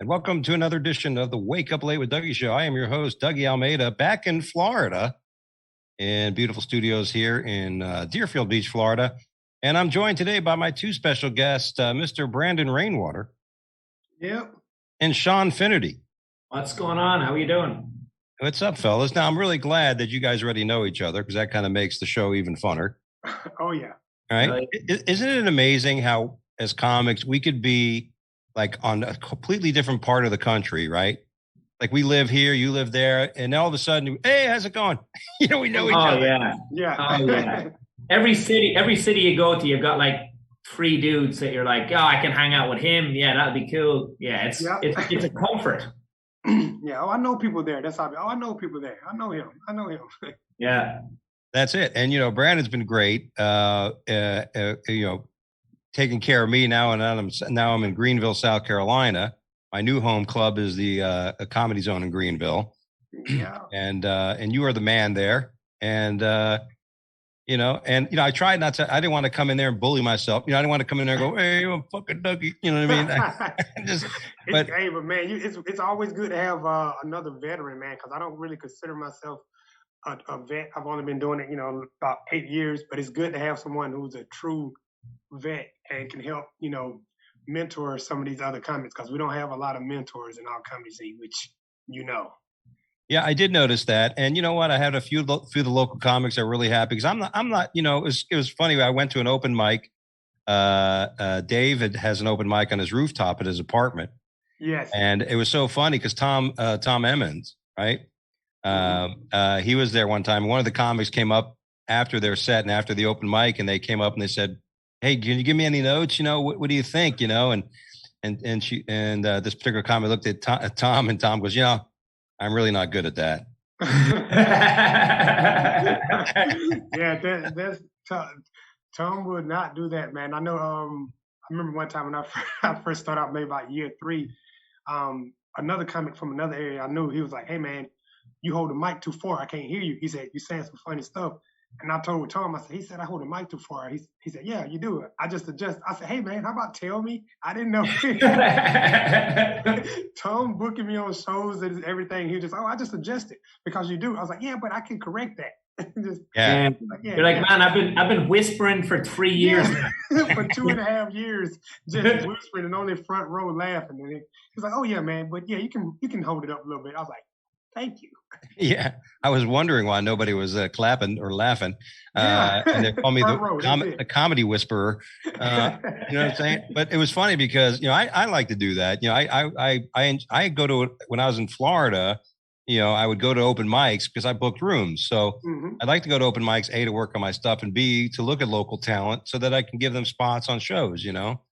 And welcome to another edition of the Wake Up Late with Dougie show. I am your host, Dougie Almeida, back in Florida, in beautiful studios here in Deerfield Beach, Florida. And I'm joined today by my two special guests, Mr. Brandon Rainwater. Yep. And Sean Finnerty. What's going on? How are you doing? What's up, fellas? Now, I'm really glad that you guys already know each other because that kind of makes the show even funner. Oh, yeah. All right. Isn't it amazing how, as comics, we could be like on a completely different part of the country, right? Like we live here, you live there, and all of a sudden, hey, how's it going? We know each other. Yeah. Oh, yeah. Every city you go to, you've got like three dudes that you're like, oh, I can hang out with him. Yeah, that'd be cool. Yeah, it's a comfort. Yeah. Oh, I know people there. That's how. I know people there. I know him. Yeah. That's it. And Brandon's been great. Taking care of me now, and now I'm in Greenville, South Carolina. My new home club is the Comedy Zone in Greenville. Yeah. And you are the man there. And I tried not to. I didn't want to come in there and bully myself. I didn't want to come in there and go, "Hey, I'm fucking Dougie." You know what I mean? But man, it's always good to have another veteran, man, because I don't really consider myself a vet. I've only been doing it, about 8 years. But it's good to have someone who's a true vet and can help, mentor some of these other comics, because we don't have a lot of mentors in our comedy scene, which Yeah, I did notice that, and you know what? I had a few of the local comics that are really happy because I'm not. It was funny. I went to an open mic. David has an open mic on his rooftop at his apartment. Yes, and it was so funny because Tom Emmons, right? He was there one time. One of the comics came up after their set and after the open mic, and they came up and they said, "Hey, can you give me any notes? What do you think? And this particular comic looked at Tom, and Tom goes, I'm really not good at that. Yeah, that's Tom would not do that, man. I know. I remember one time when I first started out, maybe about year 3. Another comic from another area I knew, he was like, "Hey, man, you hold the mic too far. I can't hear you." He said, "You saying some funny stuff." And I told Tom, he said, "I hold the mic too far." He said, "Yeah, you do it. I just adjust." I said, "Hey, man, how about tell me?" I didn't know. Tom booking me on shows and everything. He just, I just adjusted because you do. I was like, "Yeah, but I can correct that." You're like, "Man, I've been whispering for 3 years now." For 2.5 years, just whispering and on the front row laughing. And he's like, "Oh yeah, man, but yeah, you can hold it up a little bit." I was like, "Thank you." Yeah, I was wondering why nobody was clapping or laughing. And they called me the comedy whisperer. You know what I'm saying? But it was funny because I like to do that. I go to, when I was in Florida, I would go to open mics because I booked rooms. So I'd like to go to open mics, A, to work on my stuff, and B, to look at local talent so that I can give them spots on shows.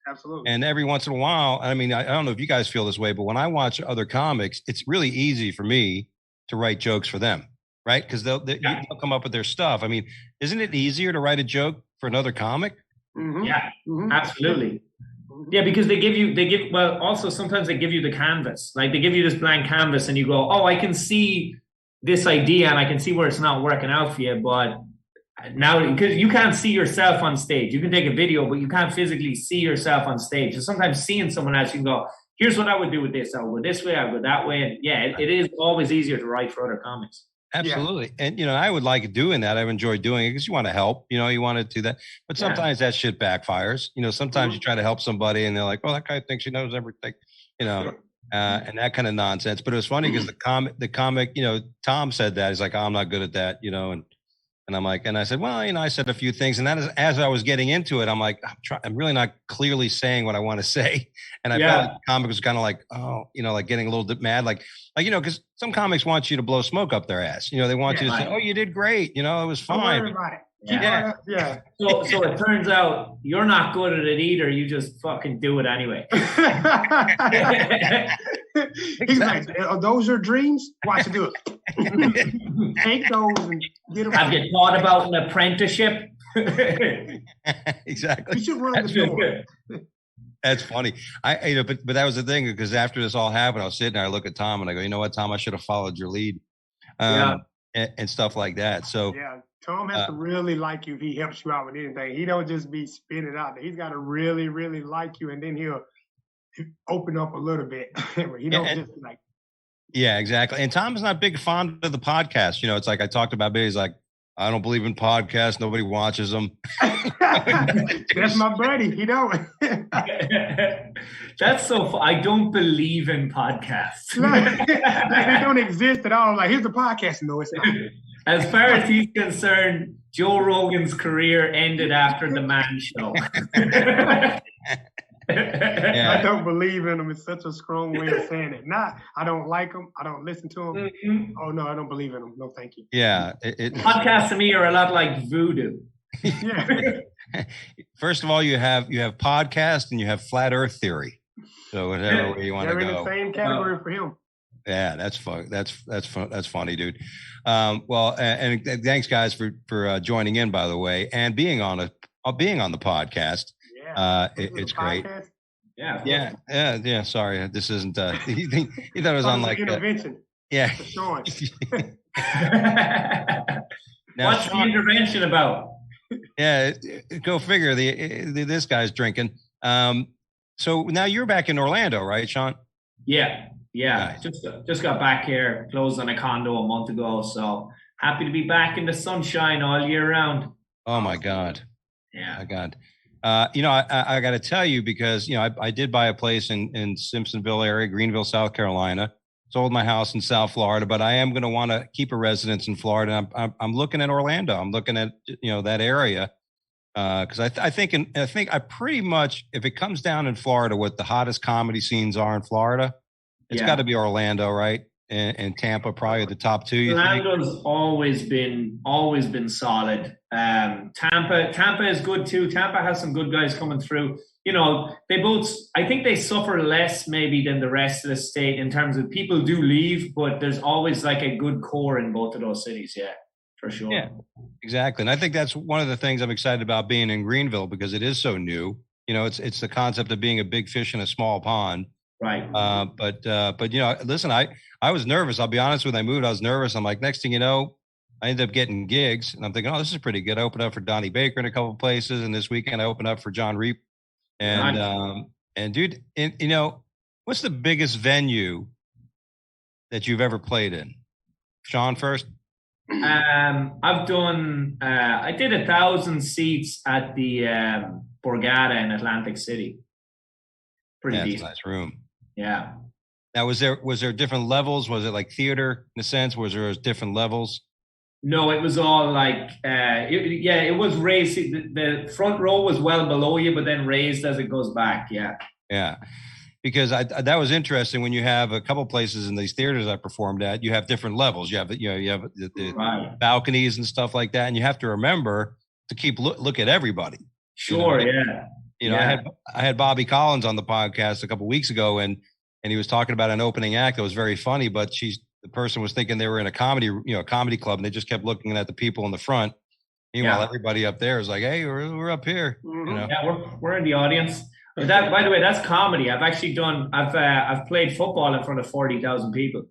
Absolutely. And every once in a while, I mean, I don't know if you guys feel this way, but when I watch other comics, it's really easy for me to write jokes for them, right? Because they'll come up with their stuff. I mean, isn't it easier to write a joke for another comic? Mm-hmm. Yeah, absolutely. Yeah, because also sometimes they give you the canvas. Like they give you this blank canvas and you go, "Oh, I can see this idea and I can see where it's not working out for you." But now, because you can't see yourself on stage, you can take a video, but you can't physically see yourself on stage. So sometimes seeing someone else, you can go, "Here's what I would do with this. I'll go this way, I'll go that way." And yeah, it is always easier to write for other comics. Absolutely. Yeah. And, I would like doing that. I've enjoyed doing it because you want to help, you want to do that. But sometimes that shit backfires. Sometimes you try to help somebody and they're like, "Oh, that guy thinks he knows everything," and that kind of nonsense. But it was funny because the comic, Tom said that. He's like, "Oh, I'm not good at that," and I'm like, and I said, well, I said a few things. And that is, as I was getting into it, I'm like, I'm really not clearly saying what I want to say. And I felt like the comic was kind of like, oh, like getting a little bit mad. Like, because some comics want you to blow smoke up their ass. They want you to say, "Oh, you did great. It was fine." Yeah. So it turns out you're not good at it either. You just fucking do it anyway. He's like, "Are those your dreams? Watch it do it. Take those and get them." Have you thought about an apprenticeship? Exactly. You should run the door. That's funny. But that was the thing, because after this all happened, I was sitting there, I look at Tom and I go, "You know what, Tom, I should have followed your lead." And stuff like that. So yeah, Tom has to really like you if he helps you out with anything. He don't just be spinning out there. He's got to really, really like you, and then he'll open up a little bit. He don't just like. Yeah, exactly. And Tom's not big fond of the podcast. It's like I talked about, but he's like, I don't believe in podcasts. Nobody watches them. That's my buddy. He don't. That's so I don't believe in podcasts. like they don't exist at all. Like, here's the podcast. No, it's not. As far as he's concerned, Joe Rogan's career ended after the Man Show. Yeah. I don't believe in him. It's such a strong way of saying it. Not, I don't like him. I don't listen to him. Mm-hmm. Oh no, I don't believe in him. No, thank you. Yeah. Podcasts to me are a lot like voodoo. Yeah. First of all, you have podcast and you have flat Earth theory. So whatever way you want to go. They're in the same category for him. Yeah, that's fun. That's fun. That's funny, dude. Well, and thanks guys for joining in, by the way, and being on the podcast. Yeah. It's great. Yeah. Sorry, this isn't. He thought it was on like intervention. Yeah. What's the intervention about? Yeah, go figure. This guy's drinking. So now you're back in Orlando, right, Sean? Yeah. Nice. Just got back here. Closed on a condo a month ago, so happy to be back in the sunshine all year round. Oh my God. Yeah. My God. I got to tell you because, I did buy a place in Simpsonville area, Greenville, South Carolina, sold my house in South Florida, but I am going to want to keep a residence in Florida. I'm looking at Orlando. I'm looking at, that area. Cause I think I pretty much, if it comes down in Florida, what the hottest comedy scenes are in Florida, it's got to be Orlando, right? And Tampa, probably the top two. Orlando's always been solid. Tampa is good too. Tampa has some good guys coming through. They both. I think they suffer less maybe than the rest of the state in terms of people do leave, but there's always like a good core in both of those cities. Yeah, for sure. Yeah, exactly. And I think that's one of the things I'm excited about being in Greenville because it is so new. It's the concept of being a big fish in a small pond. Right. But listen, I was nervous. I'll be honest with you. I moved. I was nervous. I'm like, next thing you know, I ended up getting gigs and I'm thinking, oh, this is pretty good. I opened up for Donnie Baker in a couple of places. And this weekend I opened up for John Reap. And, nice. And dude, what's the biggest venue that you've ever played in? Sean first. I've done, I did 1,000 seats at the Borgata in Atlantic City. Pretty decent. Nice room. Yeah. Now, was there different levels? Was it like theater in a sense? Was there different levels? No, it was all like, it was raised. The front row was well below you, but then raised as it goes back. Yeah. Yeah. Because that was interesting when you have a couple places in these theaters I performed at, you have different levels. You have, the right. balconies and stuff like that. And you have to remember to keep look at everybody. Sure. Yeah. I had Bobby Collins on the podcast a couple of weeks ago and he was talking about an opening act that was very funny, but the person was thinking they were in a comedy club and they just kept looking at the people in the front. Meanwhile, everybody up there is like, hey, we're up here. Mm-hmm. Yeah, we're in the audience. But by the way, that's comedy. I've played football in front of 40,000 people.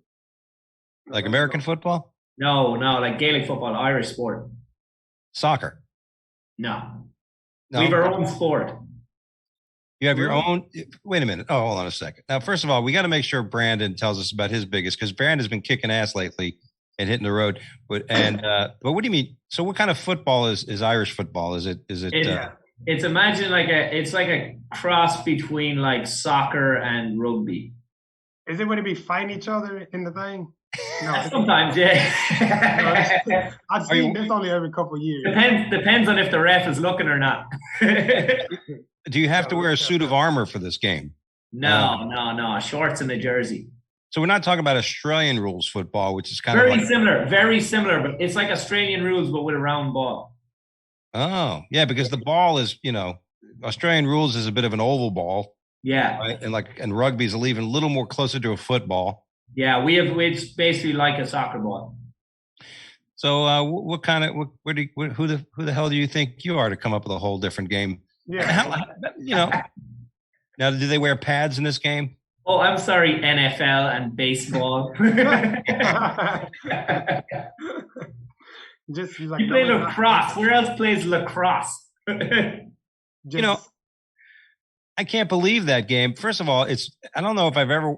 Like American football? No, like Gaelic football, Irish sport. Soccer? No. We have our own sport. You have your own. Wait a minute. Oh, hold on a second. Now, first of all, we got to make sure Brandon tells us about his biggest because Brandon's been kicking ass lately and hitting the road. But what do you mean? So, what kind of football is Irish football? Is it? It's imagine it's like a cross between like soccer and rugby. Is it going to be fighting each other in the thing? No, sometimes, yeah. I've seen this only every couple of years. Depends on if the ref is looking or not. Do you have to wear a suit of armor for this game? No. Shorts and a jersey. So we're not talking about Australian rules football, which is kind of very similar, but it's like Australian rules, but with a round ball. Oh, yeah, because the ball is, Australian rules is a bit of an oval ball. Yeah. Right? And rugby is even a little more closer to a football. Yeah, it's basically like a soccer ball. So what kind of who the hell do you think you are to come up with a whole different game? Yeah. Now, do they wear pads in this game? Oh, I'm sorry, NFL and baseball. Just like you play lacrosse. Where else plays lacrosse? I can't believe that game. First of all, I don't know if I've ever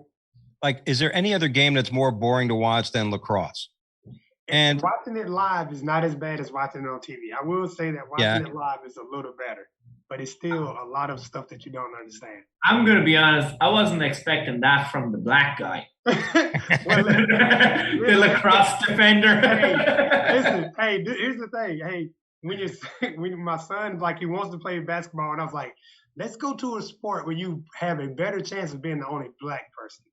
is there any other game that's more boring to watch than lacrosse? And watching it live is not as bad as watching it on TV. I will say that watching it live is a little better, but it's still a lot of stuff that you don't understand. I'm going to be honest. I wasn't expecting that from the black guy. The lacrosse defender. Here's the thing. Hey, when my son, he wants to play basketball, and I was like, let's go to a sport where you have a better chance of being the only black person.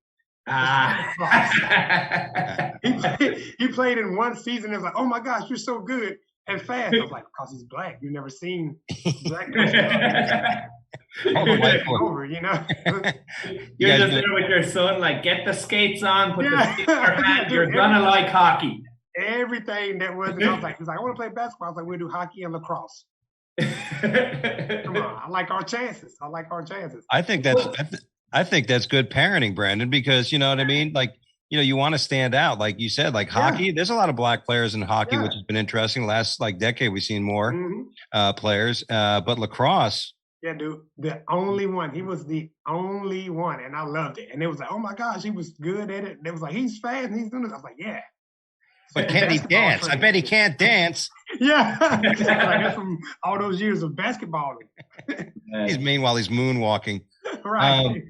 He played in one season. It was like, oh my gosh, you're so good and fast. I was like, because he's black. You've never seen black person over, You're just there with your son, get the skates on, put the skates in your hand. You're gonna like hockey. Everything that was, and I was like, I want to play basketball. I was like, we'll do hockey and lacrosse. Come on, I like our chances. I think that's good parenting, Brandon, because you know what I mean? You want to stand out. Like you said, hockey, there's a lot of black players in hockey, which has been interesting. Last decade, we've seen more players, but lacrosse. Yeah, dude, the only one. He was the only one, and I loved it. And it was like, oh my gosh, he was good at it. And it was like, he's fast and he's doing this. I was like, yeah. But can he dance? I bet he can't dance. Yeah. That's from all those years of basketball. Meanwhile, he's moonwalking. Right.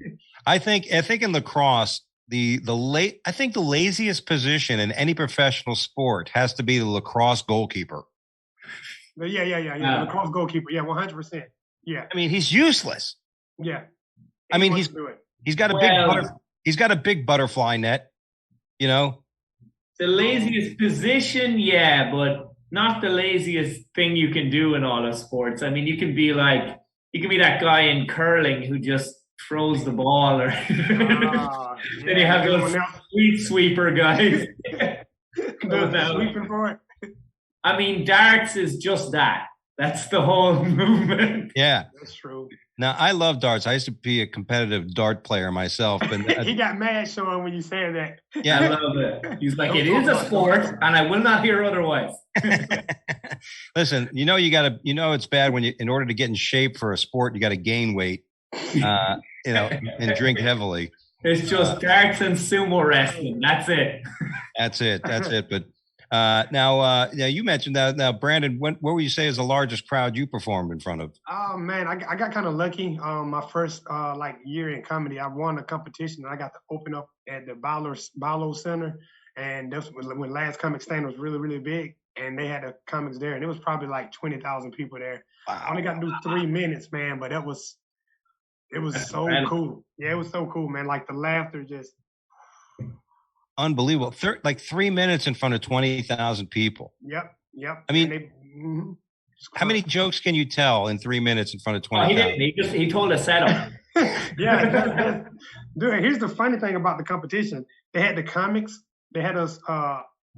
I think in lacrosse, the laziest position in any professional sport has to be the lacrosse goalkeeper. Yeah. Lacrosse goalkeeper. Yeah, 100%. Yeah. I mean, he's useless. Yeah. I mean, he's got a big butterfly net, The laziest position, but not the laziest thing you can do in all of sports. I mean, you can be that guy in curling who just throws the ball, or then you have those street sweeper guys. Sweeping for it. I mean, darts is just that. That's the whole movement. Yeah, that's true. Now, I love darts. I used to be a competitive dart player myself. But he got mad, Sean, when you said that. Yeah, I love it. He's like, it is a sport, and I will not hear otherwise. Listen, it's bad when in order to get in shape for a sport, you got to gain weight, and drink heavily. It's just darts and sumo wrestling. That's it. That's it. But now you mentioned that. Now, Brandon, what would you say is the largest crowd you performed in front of? Oh man, I got kind of lucky. My first year in comedy, I won a competition. And I got to open up at the Balo Center, and that's when Last Comic Stand was really, really big, and they had the comics there, and it was probably 20,000 people there. Wow. I only got to do 3 minutes, man, but it was so cool. Yeah, it was so cool, man. The laughter just. Unbelievable. 3 minutes in front of 20,000 people. Yep. I mean, how many jokes can you tell in 3 minutes in front of 20,000? He told a setup. Yeah. Dude, here's the funny thing about the competition. They had the comics. They had us,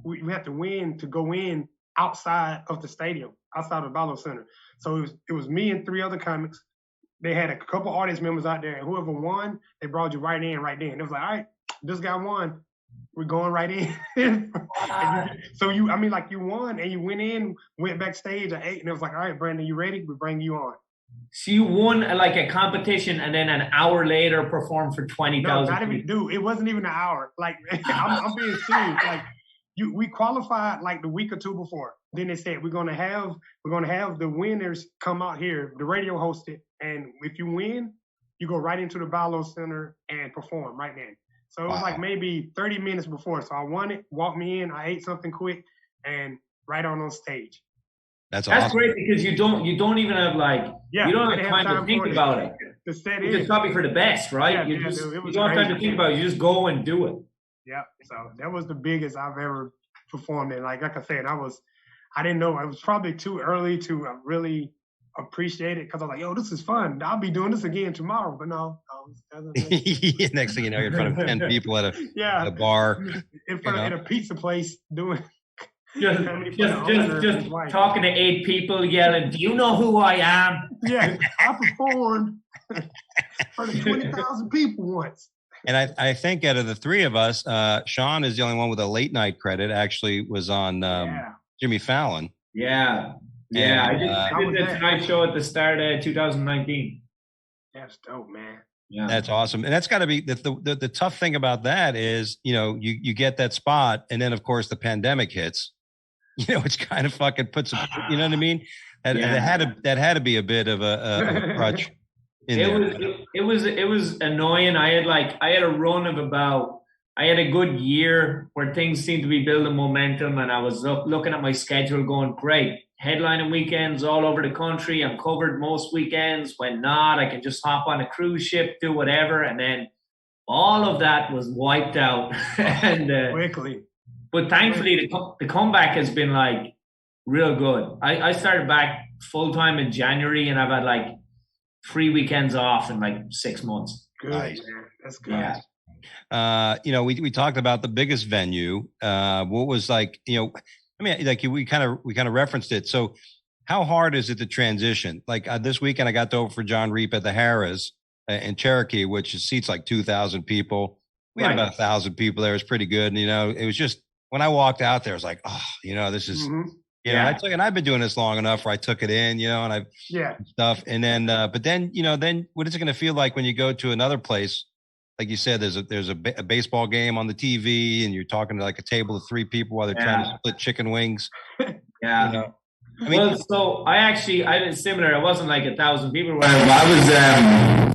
we had to win to go in outside of the stadium, outside of the Balo Center. So it was me and 3 other comics. They had a couple audience members out there, and whoever won, they brought you right in, right then. It was like, all right, this guy won. We're going right in. So you won and you went in, went backstage at 8, and it was like, all right, Brandon, you ready? We bring you on. So you won a competition and then an hour later performed for 20,000. No, not even, dude. It wasn't even an hour. I'm being serious. We qualified the week or 2 before. Then they said we're gonna have the winners come out here. The radio hosted, and if you win, you go right into the Balo Center and perform right then. So it was maybe 30 minutes before. So I won it, walked me in, I ate something quick, and right on stage. That's awesome. Great because you don't even have you don't have time to think about it. The set is copy for the best, right? Yeah, you don't have time to think about it. You just go and do it. Yeah. So that was the biggest I've ever performed in. Like I said, I didn't know. It was probably too early to really appreciate it because I was like, yo, this is fun. I'll be doing this again tomorrow. But no. Next thing you know, you're in front of 10 people at a bar. In front of a pizza place doing. Just talking to 8 people yelling, do you know who I am? Yeah, I performed for the 20,000 people once. And I think out of the 3 of us, Sean is the only one with a late night credit. Actually was on Jimmy Fallon. Yeah. I did the Tonight Show at the start of 2019. That's dope, man. Yeah, That's awesome. And that's got to be the tough thing about that is, you get that spot. And then, of course, the pandemic hits, it's kind of fucking puts, you know what I mean? That had to be a bit of a crutch in there. It was annoying. I had a run of I had a good year where things seemed to be building momentum, and I was looking at my schedule going, great, headlining weekends all over the country. I'm covered most weekends. When not, I can just hop on a cruise ship, do whatever. And then all of that was wiped out. And quickly. But thankfully, the comeback has been like real good. I started back full time in January, and I've had like 3 weekends off in like 6 months. Good, nice. Man. That's good. Yeah. We talked about the biggest venue. What was like, we kind of referenced it. So how hard is it to transition? Like this weekend, I got to open for John Reap at the Harrah's in Cherokee, which seats like 2,000 people. We had about 1,000 people there. It was pretty good. And, it was just, when I walked out there, I was like, this is, and I've been doing this long enough where I took it in, and stuff. And then, but then what is it going to feel like when you go to another place? Like you said, there's a baseball game on the TV, and you're talking to like a table of 3 people while they're trying to split chicken wings. Yeah. So I did similar. It wasn't like 1,000 people or whatever.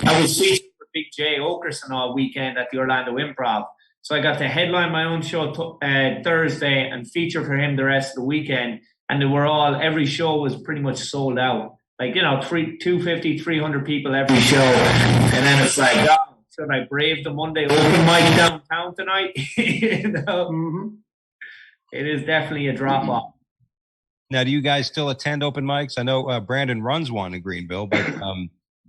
I was featured for Big J Okerson all weekend at the Orlando Improv. So I got to headline my own show Thursday and feature for him the rest of the weekend. And every show was pretty much sold out. Like, 250, 300 people every show. And then it's like, should I brave the Monday open mic downtown tonight? It is definitely a drop off. Now, do you guys still attend open mics? I know Brandon runs one in Greenville, but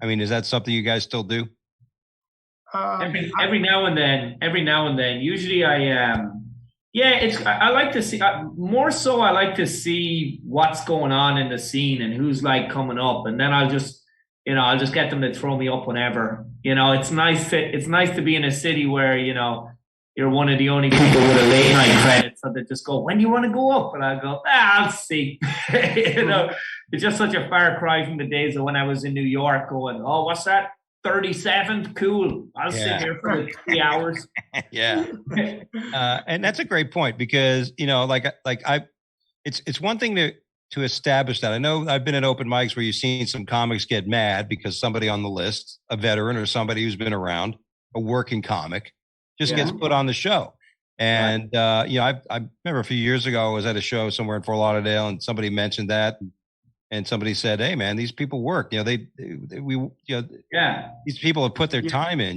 is that something you guys still do? Every now and then. Usually I like to see more so. I like to see what's going on in the scene and who's like coming up, and then I'll just get them to throw me up whenever. It's nice to be in a city where you're one of the only people with a late night credit, so they just go, when do you want to go up? And I go, I'll see. It's just such a far cry from the days of when I was in New York going, oh, what's that? 37th? Cool. I'll sit here for 3 hours. Yeah. And that's a great point because, it's one thing to establish that. I know I've been at open mics where you've seen some comics get mad because somebody on the list, a veteran or somebody who's been around, a working comic, just gets put on the show. And, I remember a few years ago, I was at a show somewhere in Fort Lauderdale and somebody mentioned that. And somebody said, hey, man, these people work. These people have put their time in,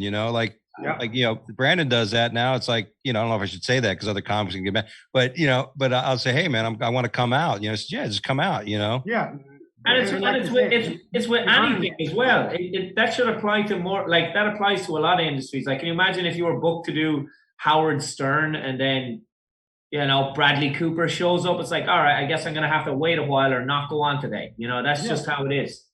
Brandon does that now. It's like, I don't know if I should say that because other comics can get mad. But I'll say, hey, man, I want to come out. Just come out, Yeah. And it's with anything as well. That should apply to more, like that applies to a lot of industries. Like, can you imagine if you were booked to do Howard Stern and then, Bradley Cooper shows up? It's like, all right, I guess I'm going to have to wait a while or not go on today. That's just how it is.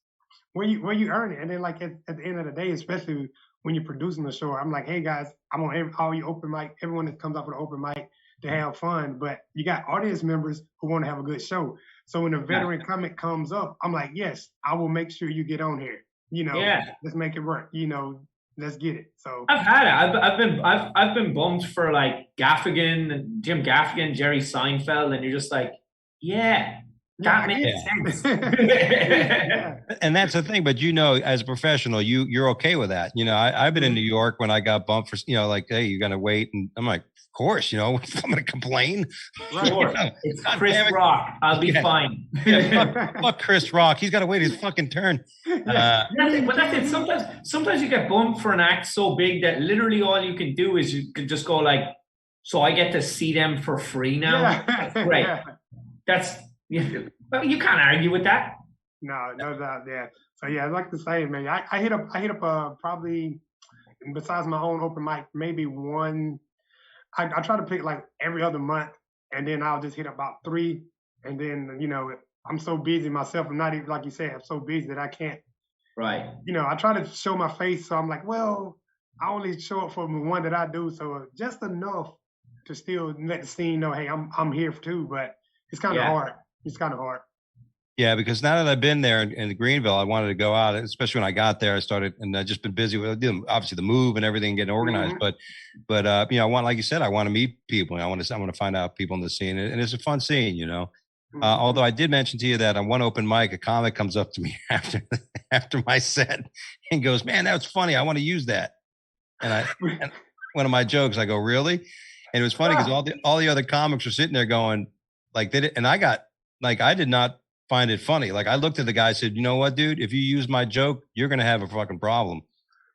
When you earn it. And then like at the end of the day, especially when you're producing the show, I'm like, hey guys, I'm on all you open mic, everyone that comes up with an open mic to have fun, but you got audience members who want to have a good show. So when a veteran comic comes up, I'm like, yes, I will make sure you get on here. Let's make it work. Let's get it. So I've had it. I've been bumped for like Gaffigan, Jim Gaffigan, Jerry Seinfeld, and you're just like, that makes sense. And that's the thing. But as a professional, you're okay with that. I've been in New York when I got bumped for like, hey, you gotta wait, and I'm like, of course, I'm gonna complain. Right. It's Chris Rock. I'll be fine. Fuck Chris Rock. He's got to wait his fucking turn. But that's it. Sometimes you get bumped for an act so big that literally all you can do is you can just go like, so I get to see them for free now. Yeah. Great. That's you can't argue with that. No doubt. Yeah. So yeah, I'd like to say, man, I hit up probably besides my own open mic, maybe one. I try to pick like every other month, and then I'll just hit about 3. And then, I'm so busy myself. I'm not even, like you said, I'm so busy that I can't. Right. I try to show my face. So I'm like, well, I only show up for the one that I do. So just enough to still let the scene know, hey, I'm here too. But it's kind of hard. It's kind of hard. Yeah, because now that I've been there in Greenville, I wanted to go out, especially when I got there. I started, and I've just been busy with obviously the move and everything, getting organized. But I want, like you said, I want to meet people. I want to find out people in the scene, and it's a fun scene. Although I did mention to you that on one open mic, a comic comes up to me after my set and goes, "Man, that was funny. I want to use that." And one of my jokes, I go, "Really?" And it was funny because all the other comics were sitting there going, like, they did, and I got like, I did not find it funny. Like, I looked at the guy and said, "You know what, dude? If you use my joke, you're going to have a fucking problem.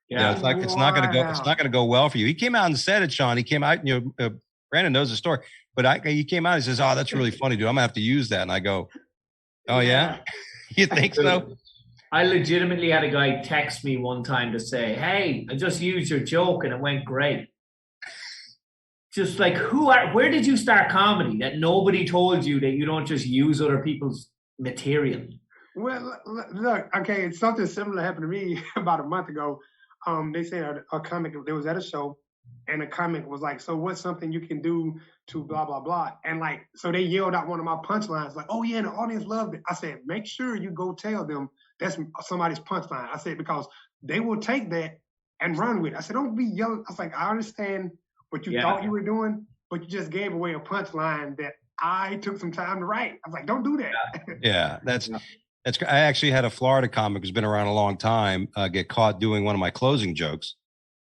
Yeah, it's not going to go well for you." He came out and said it, Sean. He came out, Brandon knows the story, but he came out and says, "Oh, that's really funny, dude. I'm gonna have to use that." And I go, "Oh yeah, you think so?" I legitimately had a guy text me one time to say, "Hey, I just used your joke and it went great." Just like, where did you start comedy that nobody told you that you don't just use other people's material? Well, look, okay, something similar happened to me about a month ago. They said a comic, they was at a show, and a comic was like, "So what's something you can do to blah, blah, blah?" And like, so they yelled out one of my punchlines, like, "Oh yeah, the audience loved it." I said, "Make sure you go tell them that's somebody's punchline." I said, because they will take that and run with it. I said, "Don't be yelling." I was like, "I understand what you thought you were doing, but you just gave away a punchline that I took some time to write." I was like, "Don't do that." Yeah, that's I actually had a Florida comic who's been around a long time get caught doing one of my closing jokes.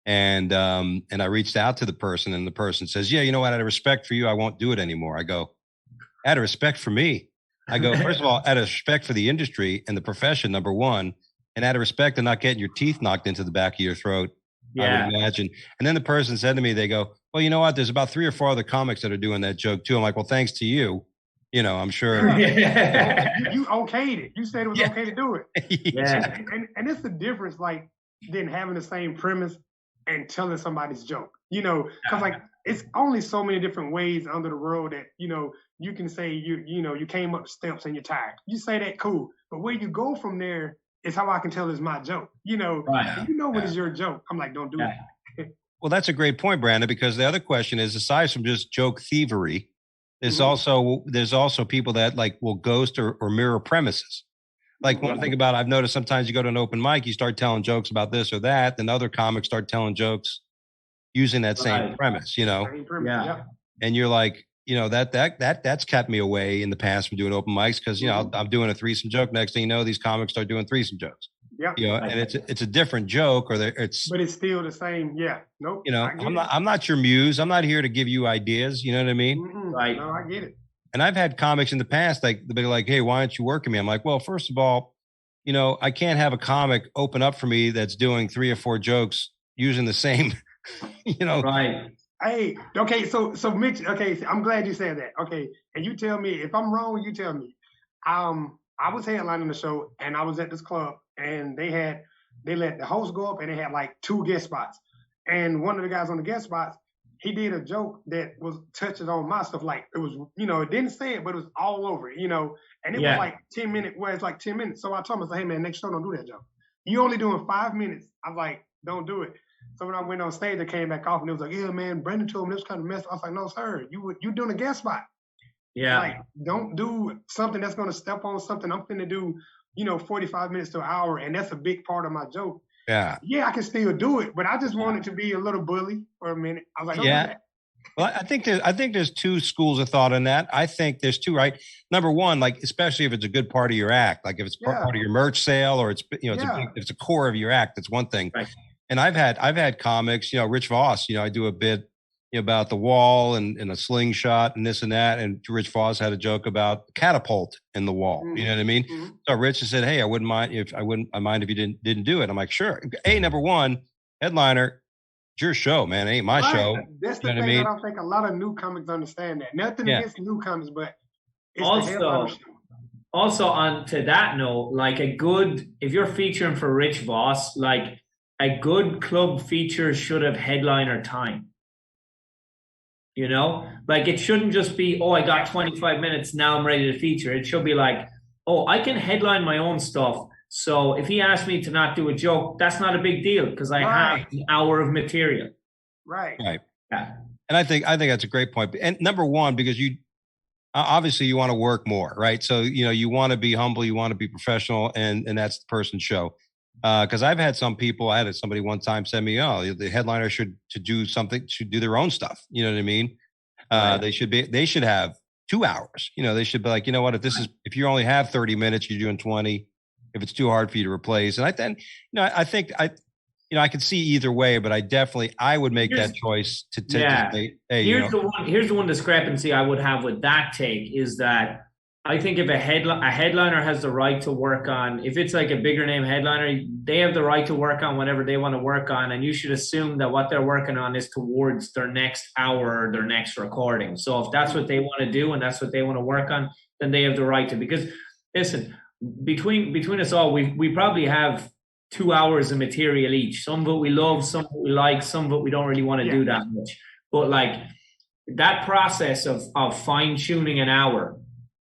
And I reached out to the person, and the person says, "Yeah, you know what? Out of respect for you, I won't do it anymore." I go, "Out of respect for me?" I go, "First of all, out of respect for the industry and the profession, number one, and out of respect of not getting your teeth knocked into the back of your throat." I would imagine. And then the person said to me, they go, "Well, you know what? There's about 3 or 4 other comics that are doing that joke too." I'm like, "Well, thanks to you. I'm sure." You okayed it. You said it was okay to do it. Yeah. And it's the difference, like, than having the same premise and telling somebody's joke. Because like, it's only so many different ways under the world that, you can say you came up the steps and you're tired. You say that, cool. But where you go from there is how I can tell it's my joke. When it's your joke. I'm like, don't do it. Well, that's a great point, Brandon, because the other question is, aside from just joke thievery, there's also people that like will ghost or mirror premises. Like one thing about I've noticed sometimes you go to an open mic, you start telling jokes about this or that, then other comics start telling jokes using that same premise, And you're like, that's kept me away in the past from doing open mics because I'm doing a threesome joke. Next thing you know, these comics start doing threesome jokes. Yeah. And it's a different joke, but it's still the same. Yeah. Nope. I'm not your muse. I'm not here to give you ideas. You know what I mean? Mm-hmm. Right. No, I get it. And I've had comics in the past, like they'll be like, "Hey, why aren't you working me?" I'm like, "Well, first of all, I can't have a comic open up for me that's doing 3 or 4 jokes using the same, Right. Hey, okay, so Mitch, okay, I'm glad you said that. Okay, and you tell me if I'm wrong. You tell me. I was headlining the show, and I was at this club, and they let the host go up, and they had like 2 guest spots, and one of the guys on the guest spots, he did a joke that was touching on my stuff. Like, it was, it didn't say it, but it was all over it, and it was like 10 minutes, where it's like 10 minutes. So I told him, "Hey man, next show don't do that joke. You only doing 5 minutes." I'm like, "Don't do it." So when I went on stage, I came back off, and it was like, "Yeah man, Brandon told me this kind of mess." I was like, "No sir, you doing a guest spot. Yeah. Like, don't do something that's going to step on something I'm finna do, 45 minutes to an hour, and that's a big part of my joke." Yeah, I can still do it, but I just wanted to be a little bully for a minute. I was like, "Yeah." Well, I think there's 2 schools of thought in that. I think there's 2, right? Number one, like, especially if it's a good part of your act, like if it's part of your merch sale, or it's it's a core of your act, that's one thing. Right. And I've had comics, Rich Voss, I do a bit about the wall and a slingshot and this and that. And Rich Voss had a joke about catapult in the wall. Mm-hmm. You know what I mean? Mm-hmm. So Rich said, "Hey, I wouldn't mind if you didn't do it." I'm like, "Sure." Number one, headliner, it's your show, man. It ain't my show. That's the thing. I don't think a lot of new comics understand that. Nothing against new comics, but it's also on to that note, like if you're featuring for Rich Voss, like a good club feature should have headliner time. Like, it shouldn't just be, "Oh, I got 25 minutes, now I'm ready to feature." It should be like, "Oh, I can headline my own stuff. So if he asked me to not do a joke, that's not a big deal because I have an hour of material." Right. Yeah. And I think that's a great point. And number one, because obviously you want to work more, right? So, you want to be humble, you want to be professional, and that's the person's show. Because I've had some people, I had somebody one time send me, oh, the headliner should do their own stuff. You know what I mean? Right. They should have 2 hours. They should be like, you know what, if you only have 30 minutes, you're doing 20. If it's too hard for you to replace. And I think I could see either way, but I would make that choice to say, hey, here's the one discrepancy I would have with that take is that I think if a headliner has the right to work on, if it's like a bigger name headliner, they have the right to work on whatever they want to work on. And you should assume that what they're working on is towards their next hour or their next recording. So if that's what they want to do and that's what they want to work on, then they have the right to. Because listen, between us all, we probably have 2 hours of material each. Some of it we love, some of it we like, some of it we don't really want to do that much. But like that process of fine tuning an hour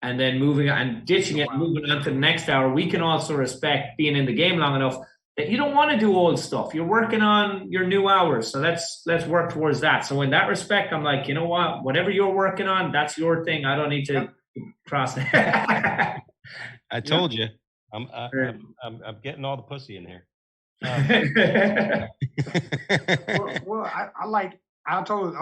and then moving and ditching it and moving on to the next hour, we can also respect being in the game long enough that you don't want to do old stuff. You're working on your new hours. So let's work towards that. So in that respect, I'm like, you know what, whatever you're working on, that's your thing. I don't need to cross it. I told you, I'm getting all the pussy in here. I told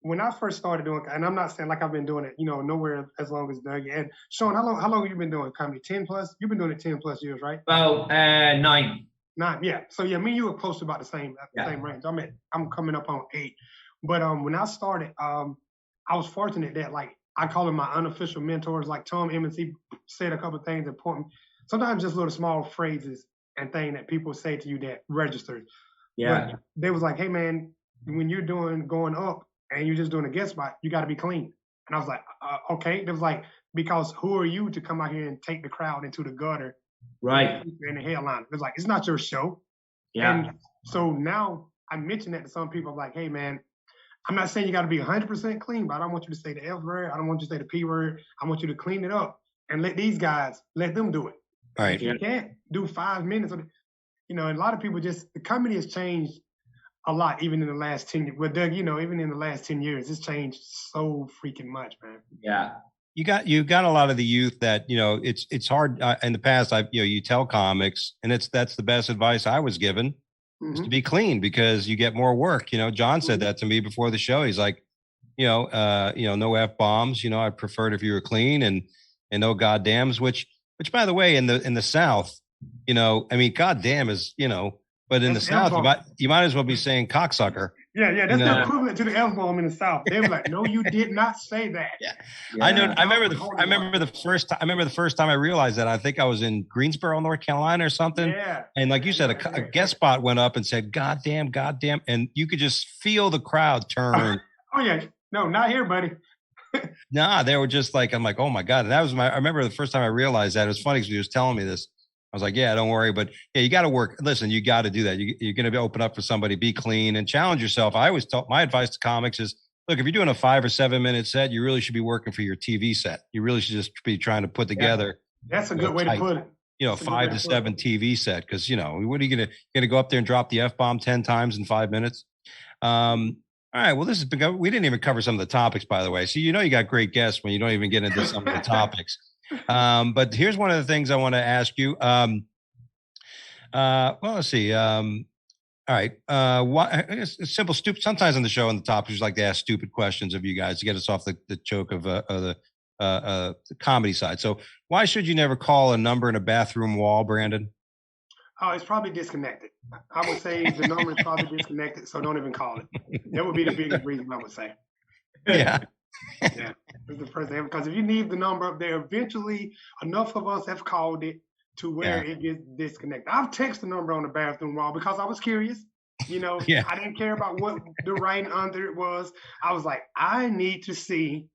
when I first started doing, and I'm not saying like I've been doing it, nowhere as long as Dougie. And Sean, how long have you been doing comedy? 10 plus? You've been doing it 10 plus years, right? About 9. 9, yeah. So yeah, me and you were close to about the same range. I'm coming up on 8. But when I started, I was fortunate that like I call them my unofficial mentors. Like Tom Emmons, he said a couple of things important. Sometimes just little small phrases and things that people say to you that registers. Yeah. But they was like, hey man, when you're going up and you're just doing a guest spot, you got to be clean. And I was like, okay. It was like, because who are you to come out here and take the crowd into the gutter? Right. In the headline. It's like, it's not your show. Yeah. And so now I mentioned that to some people, like, hey man, I'm not saying you got to be 100% clean, but I don't want you to say the F word. I don't want you to say the P word. I want you to clean it up and let them do it. Right. If you can't do 5 minutes, and a lot of people the comedy has changed a lot, even in the last 10 years. Well, Doug, even in the last 10 years, it's changed so freaking much, man. Yeah. You got a lot of the youth that, it's hard. In the past, you tell comics, and that's the best advice I was given, is to be clean because you get more work. John said that to me before the show. He's like, no F bombs. I preferred if you were clean and no goddams, which by the way, in the South, goddamn is, but in the South, you might as well be saying cocksucker. Yeah, that's the equivalent to the F bomb in the South. They were like, "No, you did not say that." Yeah. I know. I remember the first time I realized that. I think I was in Greensboro, North Carolina, or something. Yeah. And like you said, a guest spot went up and said, "Goddamn," and you could just feel the crowd turn. Oh yeah, no, not here, buddy. Nah, they were just like, I'm like, oh my god. And that was I remember the first time I realized that. It was funny because he was telling me this. I was like, yeah, don't worry. But yeah, you got to work. Listen, you got to do that. You're going to open up for somebody, be clean and challenge yourself. I always tell my advice to comics is, look, if you're doing a 5 or 7 minute set, you really should be working for your TV set. You really should just be trying to put together. That's a good way to put it. 5 to 7 TV set. Cause what are you going to go up there and drop the F-bomb 10 times in 5 minutes? All right. Well, we didn't even cover some of the topics, by the way. So, you got great guests when you don't even get into some of the topics. But here's one of the things I want to ask you. Well, let's see. All right. It's simple, stupid. Sometimes on the show, on the topics, we like to ask stupid questions of you guys to get us off the choke of the comedy side. So why should you never call a number in a bathroom wall, Brandon? Oh, it's probably disconnected. I would say the number is probably disconnected, so don't even call it. That would be the biggest reason I would say. Yeah. Yeah. It's the first thing. Because if you leave the number up there, eventually enough of us have called it to where it gets disconnected. I've texted the number on the bathroom wall because I was curious. I didn't care about what the writing under it was. I was like, I need to see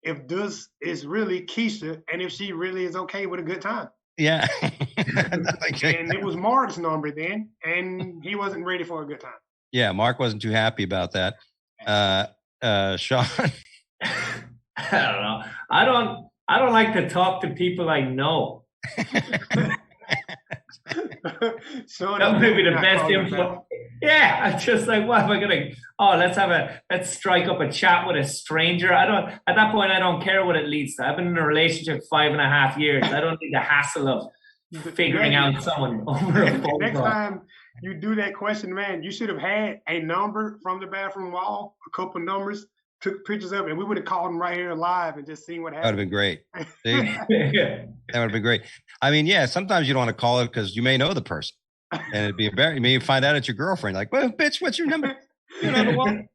if this is really Keisha and if she really is okay with a good time. Yeah. And it was Mark's number then, and he wasn't ready for a good time. Yeah, Mark wasn't too happy about that. Sean? I don't know. I don't like to talk to people I know. That would be the best info. Yeah, I'm just like, what am I gonna? Oh, let's strike up a chat with a stranger. At that point, I don't care what it leads to. I've been in a relationship 5.5 years. I don't need the hassle of figuring out someone over a phone Next call. time you do that question, man, you should have had a number from the bathroom wall, a couple numbers, took pictures of it, and we would have called them right here live and just seen what happened. That would have been great. That would have been great. I mean, yeah, sometimes you don't want to call it because you may know the person. And it'd be embarrassing. You may find out it's your girlfriend. Like, well, bitch, what's your number? You know the one.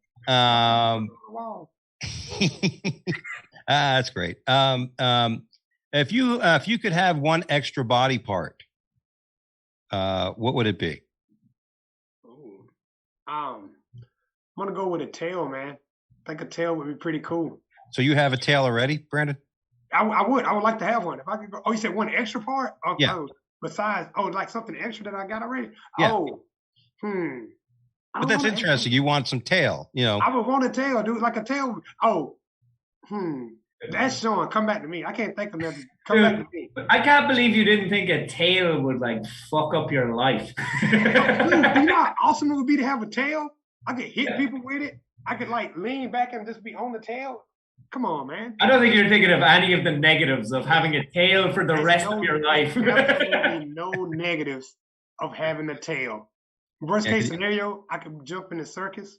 That's great. If you could have one extra body part, what would it be? I'm gonna go with a tail, man. I think a tail would be pretty cool. So you have a tail already, Brandon? I would like to have one. If I could go. Oh, you said one extra part? Oh, yeah. Oh, besides, like something extra that I got already? Yeah. But that's interesting. You want some tail, you know. I would want a tail, dude, like a tail. That's Sean. Come back to me. I can't think of nothing. Come back to me. I can't believe you didn't think a tail would like fuck up your life. Dude, you know how awesome it would be to have a tail? I could hit people with it. I could like lean back and just be on the tail. Come on, man. I don't think you're thinking of any of the negatives of having a tail for the rest of your life. Absolutely no negatives of having a tail. Worst case scenario, I could jump in the circus.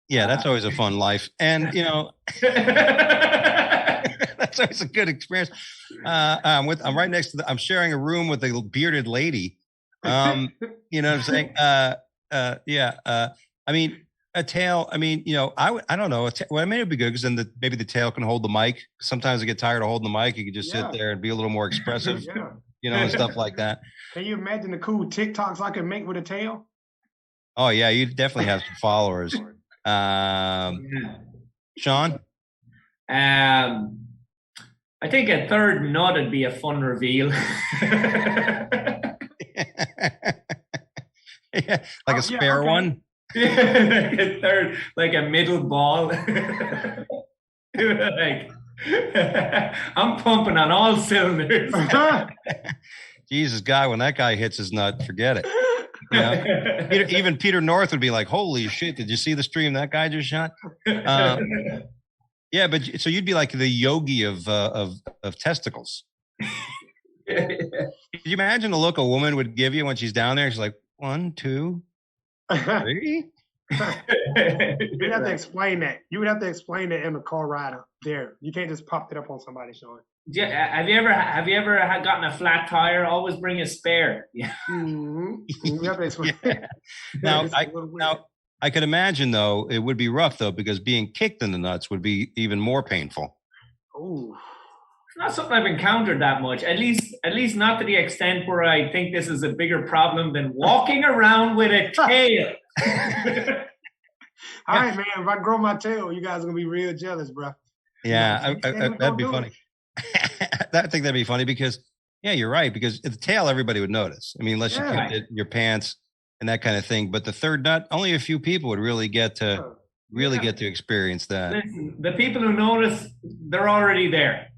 Yeah, that's always a fun life. And, you know, that's always a good experience. I'm right next to I'm sharing a room with a bearded lady. You know what I'm saying? I mean, a tail. I mean, you know, I don't know. Well, I mean, it'd be good because then maybe the tail can hold the mic. Sometimes I get tired of holding the mic. You can just sit there and be a little more expressive, you know, and stuff like that. Can you imagine the cool TikToks I could make with a tail? Oh yeah, you definitely have some followers. Sean? I think a third nut would be a fun reveal. Yeah, like a spare one. Like a third, like a middle ball. Like, I'm pumping on all cylinders. Jesus, guy, when that guy hits his nut, forget it. You know? Even Peter North would be like, "Holy shit! Did you see the stream that guy just shot?" Yeah, but so you'd be like the Yogi of testicles. Could you imagine the look a woman would give you when she's down there? She's like, 1, 2, 3. You'd have to explain that. You would have to explain that in the car ride up there. You can't just pop it up on somebody, Sean. Yeah, have you ever gotten a flat tire? Always bring a spare. Yeah. You have to explain. Yeah. Now I could imagine though it would be rough though because being kicked in the nuts would be even more painful. Oh. It's not something I've encountered that much. At least not to the extent where I think this is a bigger problem than walking around with a tail. All right, man. If I grow my tail, you guys are gonna be real jealous, bro. Yeah, that'd be funny. I think that'd be funny because, yeah, you're right. Because the tail, everybody would notice. I mean, unless you kept it in your pants and that kind of thing. But the third nut, only a few people would really get to experience that. Listen, the people who notice, they're already there.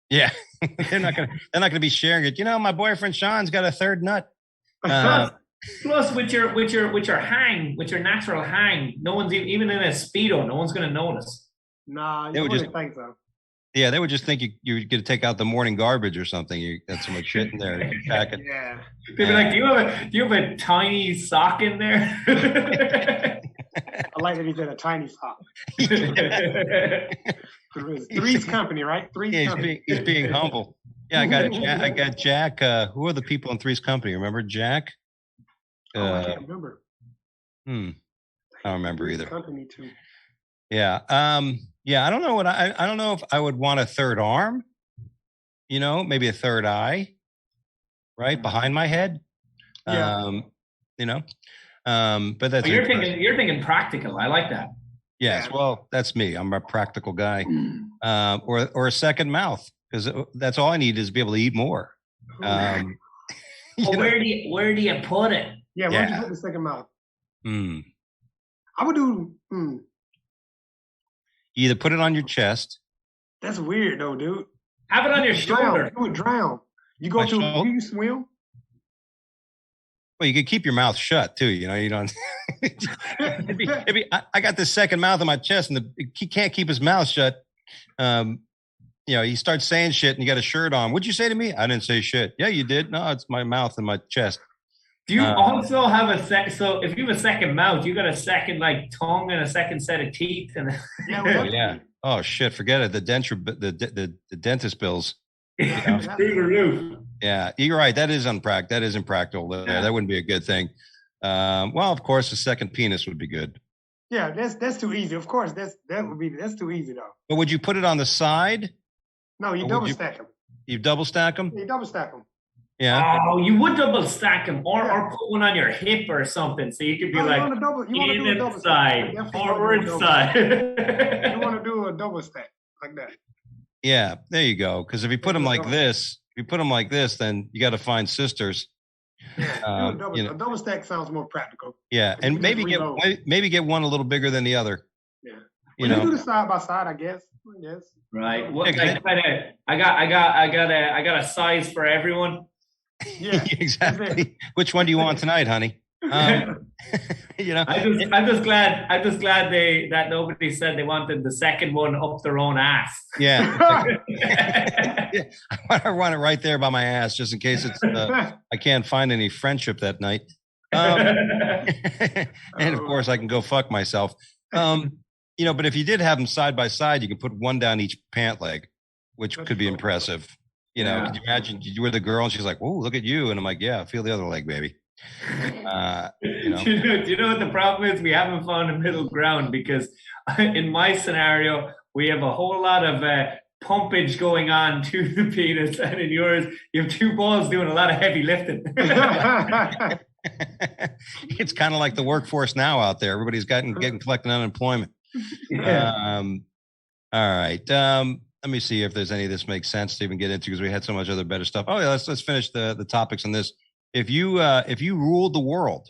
Yeah, they're not gonna be sharing it. You know, my boyfriend Sean's got a third nut. Plus, with your natural hang, no one's even in a Speedo. No one's gonna notice. Nah, you wouldn't think so. Yeah, they would just think you're going to take out the morning garbage or something. You got so much shit in there. Yeah. They'd be like, do you have a tiny sock in there? I like that he said a tiny sock. Three's company, right? Three's company. He's being humble. Yeah, I got Jack. Who are the people in Three's Company? Remember Jack? I can't remember. I don't remember either. Company too. Yeah. Yeah, I don't know I don't know if I would want a third arm, you know, maybe a third eye, right behind my head. Yeah. You know, but that's you're thinking practical. I like that. Yes, well, that's me. I'm a practical guy, or a second mouth because that's all I need is to be able to eat more. Where do you put it? Yeah, where'd you put the second mouth? I would do. You either put it on your chest. That's weird, though, dude. Have it on your shoulder. You would drown. You go do you swim? Well, you could keep your mouth shut too. You don't. I got this second mouth in my chest, and he can't keep his mouth shut. He starts saying shit, and you got a shirt on. What'd you say to me? I didn't say shit. Yeah, you did. No, it's my mouth and my chest. Do you also have a so if you have a second mouth, you got a second tongue and a second set of teeth and yeah. Oh shit, forget it. The denture, the dentist bills. Through the roof. Yeah, you're right. That is impractical. That wouldn't be a good thing. Well, of course, a second penis would be good. Yeah, that's too easy. Of course, that's too easy though. But would you put it on the side? No, you double stack them. You double stack them? You double stack them. Yeah. Oh, you would double stack them, or put one on your hip or something, so you could be side, forward side. You want to do a double stack like that. Yeah, there you go. Because if you put them like this, then you got to find sisters. Yeah, a double stack sounds more practical. Yeah, and maybe get one a little bigger than the other. Yeah, you do the side by side, I guess. Right. I got a size for everyone. Yeah, exactly. Which one do you want tonight, honey? I'm just glad that nobody said they wanted the second one up their own ass. Yeah. I want it right there by my ass, just in case I can't find any friendship that night. And of course I can go fuck myself. But if you did have them side by side, you could put one down each pant leg, which could be impressive. Could you imagine you were the girl and she's like, "Whoa, look at you," and I'm like, "Yeah, feel the other leg, baby." Do you know what the problem is? We haven't found a middle ground, because in my scenario, we have a whole lot of pumpage going on to the penis, and in yours, you have two balls doing a lot of heavy lifting. It's kind of like the workforce now out there. Everybody's collecting unemployment. Yeah. All right. Let me see if there's any of this makes sense to even get into, because we had so much other better stuff. Oh yeah, let's finish the topics on this. If you ruled the world,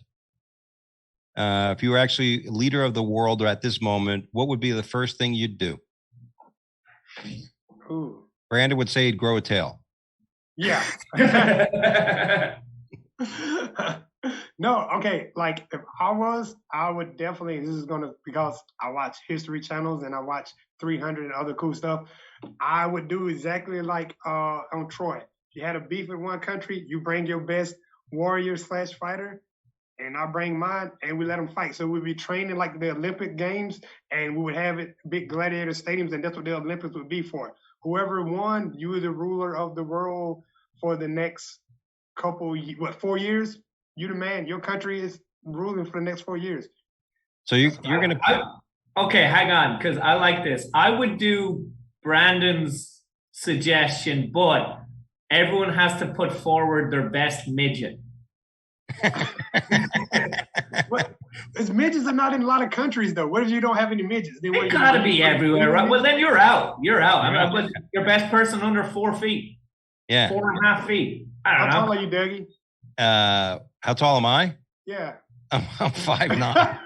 if you were actually leader of the world at this moment, what would be the first thing you'd do? Ooh. Brandon would say he'd grow a tail. Yeah. No, okay. Like if I would definitely, because I watch History channels and I watch 300 and other cool stuff. I would do exactly like on Troy. If you had a beef with one country, you bring your best warrior/fighter, and I bring mine, and we let them fight. So we'd be training like the Olympic Games, and we would have it big gladiator stadiums, and that's what the Olympics would be for. Whoever won, you were the ruler of the world for the next 4 years? You the man. Your country is ruling for the next 4 years. So you're going to... Okay, hang on, because I like this. I would do Brandon's suggestion, but everyone has to put forward their best midget. Midgets are not in a lot of countries, though. What if you don't have any midgets? They gotta be everywhere, right? Well, then you're out. But your best person under 4 feet. Yeah. 4.5 feet. I don't know. How tall are you, Dougie? How tall am I? Yeah. I'm 5'9".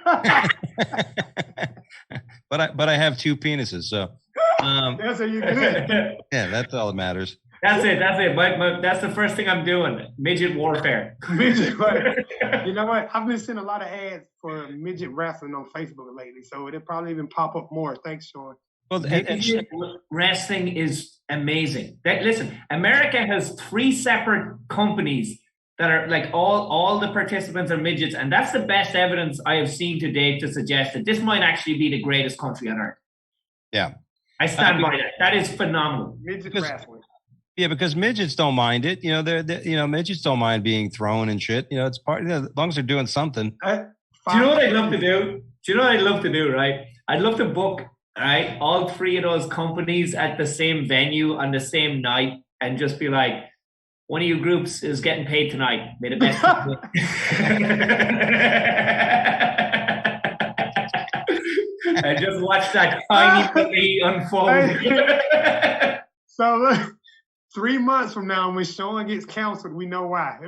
but I have 2 penises, so that's how you good. Yeah, that's all that matters. That's it. But that's the first thing I'm doing. Midget warfare. You know what? I've been seeing a lot of ads for midget wrestling on Facebook lately, so it'll probably even pop up more. Thanks, Sean. Well, wrestling is amazing. Listen, America has 3 separate companies that are like all the participants are midgets, and that's the best evidence I have seen to date to suggest that this might actually be the greatest country on earth. Yeah, I stand by that. That is phenomenal. Midget wrestling. Yeah, because midgets don't mind it. Midgets don't mind being thrown and shit. It's part. As long as they're doing something. Do you know what I'd love to do? Right? I'd love to book all 3 of those companies at the same venue on the same night, and just be like, one of you groups is getting paid tonight. May the best. I just watched that tiny movie unfold. So look, 3 months from now, when Sean gets counseled, we know why.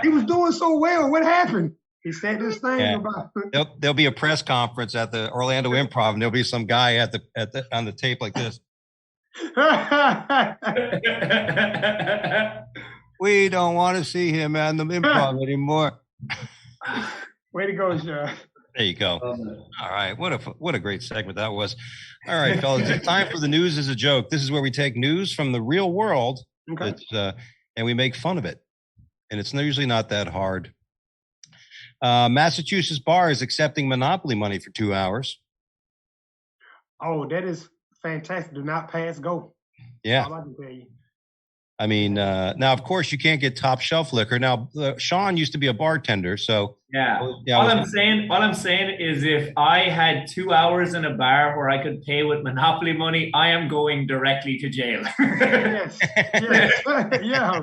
He was doing so well. What happened? He said this thing about. There'll be a press conference at the Orlando Improv, and there'll be some guy on the tape like this. We don't want to see him on the improv anymore. Way to go, Sean. There you go. All right. What a great segment that was. All right, fellas. It's time for the news is a joke. This is where we take news from the real world and we make fun of it. And it's usually not that hard. Massachusetts bar is accepting Monopoly money for 2 hours. Oh, that is fantastic. Do not pass go. Yeah. All I can tell you. I mean, now, of course, you can't get top shelf liquor. Now, Sean used to be a bartender, so all I'm saying is, if I had 2 hours in a bar where I could pay with Monopoly money, I am going directly to jail. Yes. Yeah.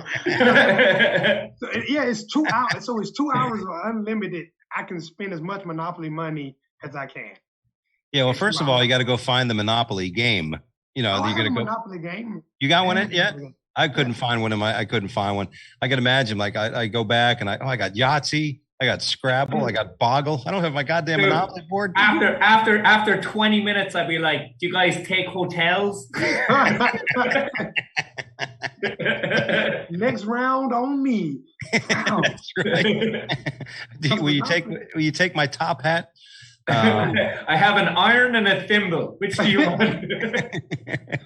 It's 2 hours. So it's 2 hours of unlimited. I can spend as much Monopoly money as I can. Yeah. Well, first of all, you got to go find the Monopoly game. You know, you're gonna go Monopoly game. You got one yet? I couldn't find one I couldn't find one. I can imagine, like, I go back and I got Yahtzee, I got Scrabble, I got Boggle. I don't have my goddamn Monopoly board. After 20 minutes, I'd be like, "Do you guys take hotels?" Next round on me. Wow. That's right. Will you take my top hat? I have an iron and a thimble. Which do you want? Exactly.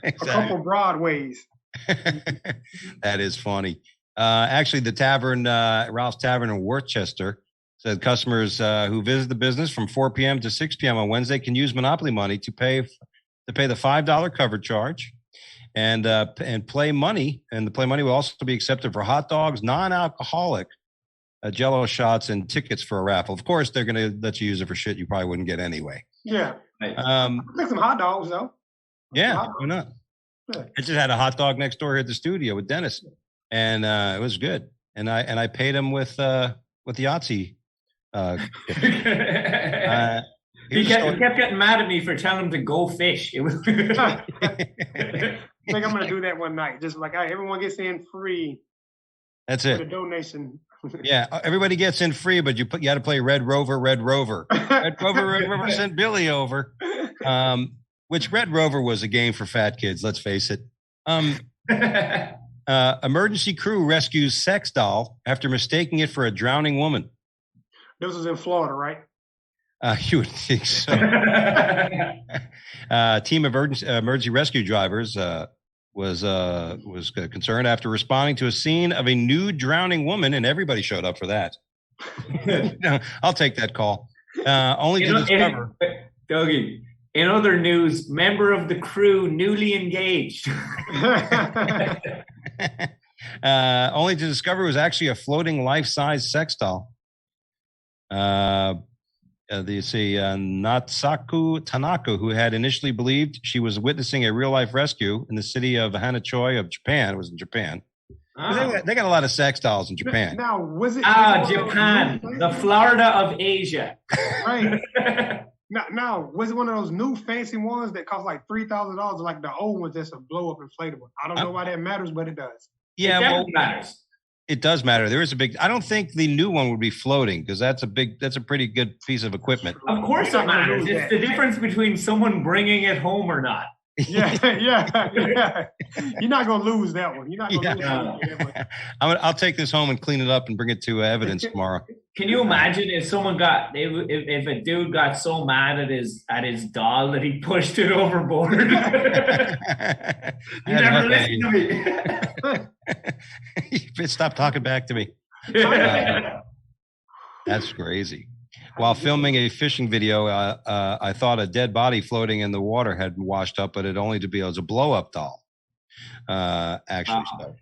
A couple Broadways. That is funny. Actually, the tavern, Ralph's Tavern in Worcester, said customers who visit the business from 4 p.m. to 6 p.m. on Wednesday can use Monopoly money to pay the $5 cover charge and play money. And the play money will also be accepted for hot dogs, non-alcoholic Jell-O shots, and tickets for a raffle. Of course, they're going to let you use it for shit you probably wouldn't get anyway. Yeah. Make some hot dogs, though. Yeah, why not? I just had a hot dog next door here at the studio with Dennis, and it was good. And I paid him with Yahtzee. He kept getting mad at me for telling him to go fish. It was. I think I'm gonna do that one night. Just like everyone gets in free. That's it. A donation. Yeah, everybody gets in free, but you got to play Red Rover. Red Rover sent Billy over. Which Red Rover was a game for fat kids, let's face it. Emergency crew rescues sex doll after mistaking it for a drowning woman. This was in Florida, right? You would think so. Team of emergency rescue drivers was concerned after responding to a scene of a nude drowning woman, and everybody showed up for that. I'll take that call. Only to discover. Dougie. In other news, member of the crew newly engaged. Only to discover it was actually a floating life-size sex doll. Natsaku Tanaka, who had initially believed she was witnessing a real-life rescue in the city of Hanachoy of Japan. It was in Japan. Oh. They got a lot of sex dolls in Japan. Now, was it? Japan, the Florida of Asia. Right. Now, was it one of those new fancy ones that cost like $3,000, like the old ones that's a blow-up inflatable? I don't know why that matters, but it does. Yeah, it matters. It does matter. There is a big. I don't think the new one would be floating because that's a pretty good piece of equipment. Of course, it matters. It's the difference between someone bringing it home or not. Yeah. You're not gonna lose that one. You're not gonna lose that one. I'll take this home and clean it up and bring it to evidence tomorrow. Can you imagine if someone if a dude got so mad at his doll that he pushed it overboard? You never listened to me. Stop talking back to me. That's crazy. While filming a fishing video, I thought a dead body floating in the water had washed up, but it was a blow-up doll. Actually, so,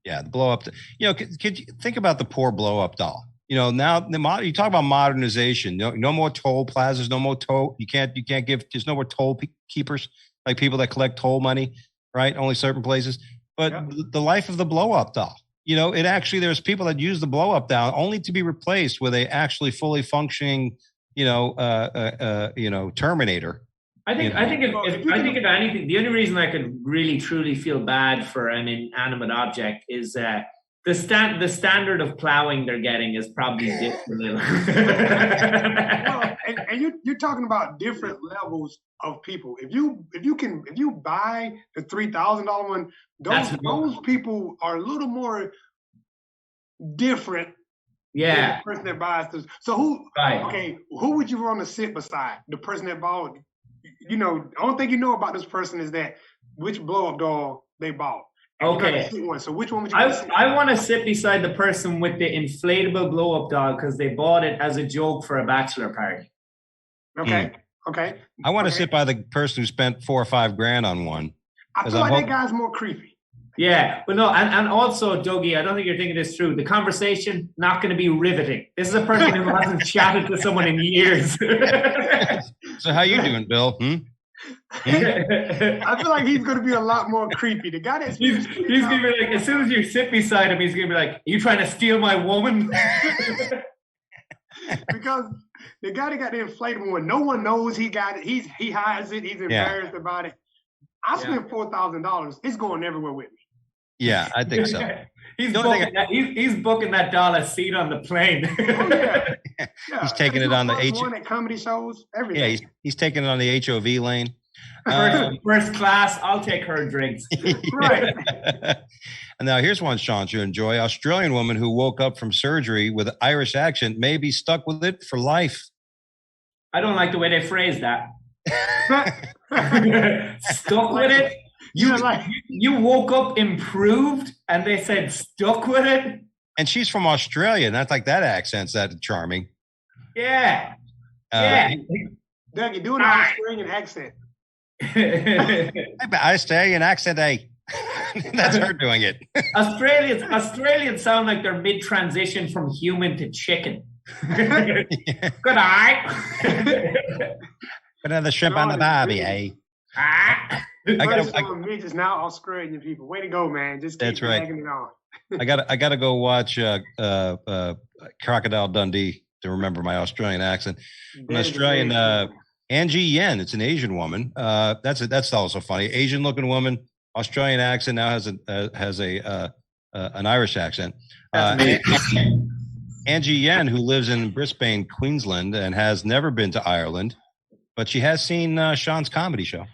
yeah, the blow-up. Could you think about the poor blow-up doll? Now you talk about modernization. No more toll plazas, no more toll. You can't give. There's no more toll keepers, like people that collect toll money, right? Only certain places. But the life of the blow-up doll. There's people that use the blow-up doll only to be replaced with a actually fully functioning, Terminator. I think if anything, the only reason I could really truly feel bad for an inanimate object is the standard of plowing they're getting is probably different. And you're talking about different levels of people. If you buy the $3,000 one, those people are a little more different. Yeah. The person that buys this. So who? Right. Okay, who would you want to sit beside? The person that bought. You know, the only thing you know about this person is that which blow up doll they bought. Okay. So which one would you? I want to sit beside the person with the inflatable blow up doll because they bought it as a joke for a bachelor party. Okay. Okay. I want to sit by the person who spent $4 or $5 grand on one. I feel like that guy's more creepy. Yeah, but no, and also, Dougie, I don't think you're thinking this through. The conversation not going to be riveting. This is a person who hasn't chatted to someone in years. So how you doing, Bill? I feel like he's going to be a lot more creepy. The guy that's he's going to be like, as soon as you sit beside him, he's going to be like, "Are you trying to steal my woman?" Because the guy that got the inflatable one, no one knows he got it. He hides it. He's embarrassed about it. I spent $4,000. It's going everywhere with me. Yeah, I think so. He's booking that dollar seat on the plane. He's taking it on the one at comedy shows. Everything. Yeah, he's taking it on the HOV lane. First class. I'll take her drinks. Right. And now here's one, Sean, you enjoy. Australian woman who woke up from surgery with an Irish accent may be stuck with it for life. I don't like the way they phrase that. Stuck with it. You woke up improved, and they said stuck with it. And she's from Australia. And that's like that accent's that charming. Yeah. Doug, you're doing an Australian accent. Australian accent, That's her doing it. Australians sound like they're mid-transition from human to chicken. Good eye. Another shrimp on the barbie, eh? Midgets now Australian people. Way to go, man! Just keep dragging it on. I gotta go watch Crocodile Dundee to remember my Australian accent. An Australian Angie Yen. It's an Asian woman. That's also funny. Asian looking woman, Australian accent, now has an Irish accent. Angie Yen, who lives in Brisbane, Queensland, and has never been to Ireland, but she has seen Sean's comedy show.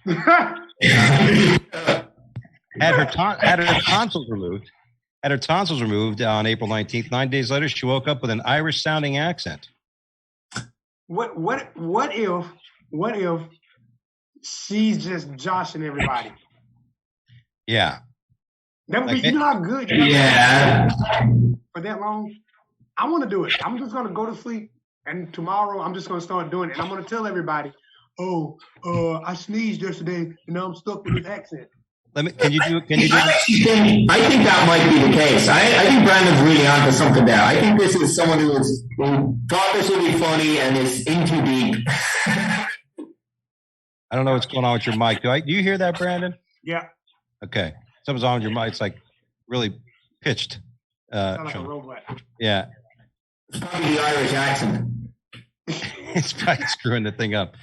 Had her tonsils removed. Had her tonsils removed on April 19th. 9 days later, she woke up with an Irish-sounding accent. What if she's just joshing everybody? Yeah. That would be, you know how good. For that long, I want to do it. I'm just gonna go to sleep, and tomorrow I'm just gonna start doing it, and I'm gonna tell everybody, I sneezed yesterday, and now I'm stuck with this accent. Can you do? I think that might be the case. I think Brandon's really onto something there. I think this is someone who thought this would be funny and is in too deep. I don't know what's going on with your mic. Do you hear that, Brandon? Yeah. Okay. Something's on with your mic. It's like really pitched. Sound like a robot. Yeah. It's probably the Irish accent. It's probably screwing the thing up.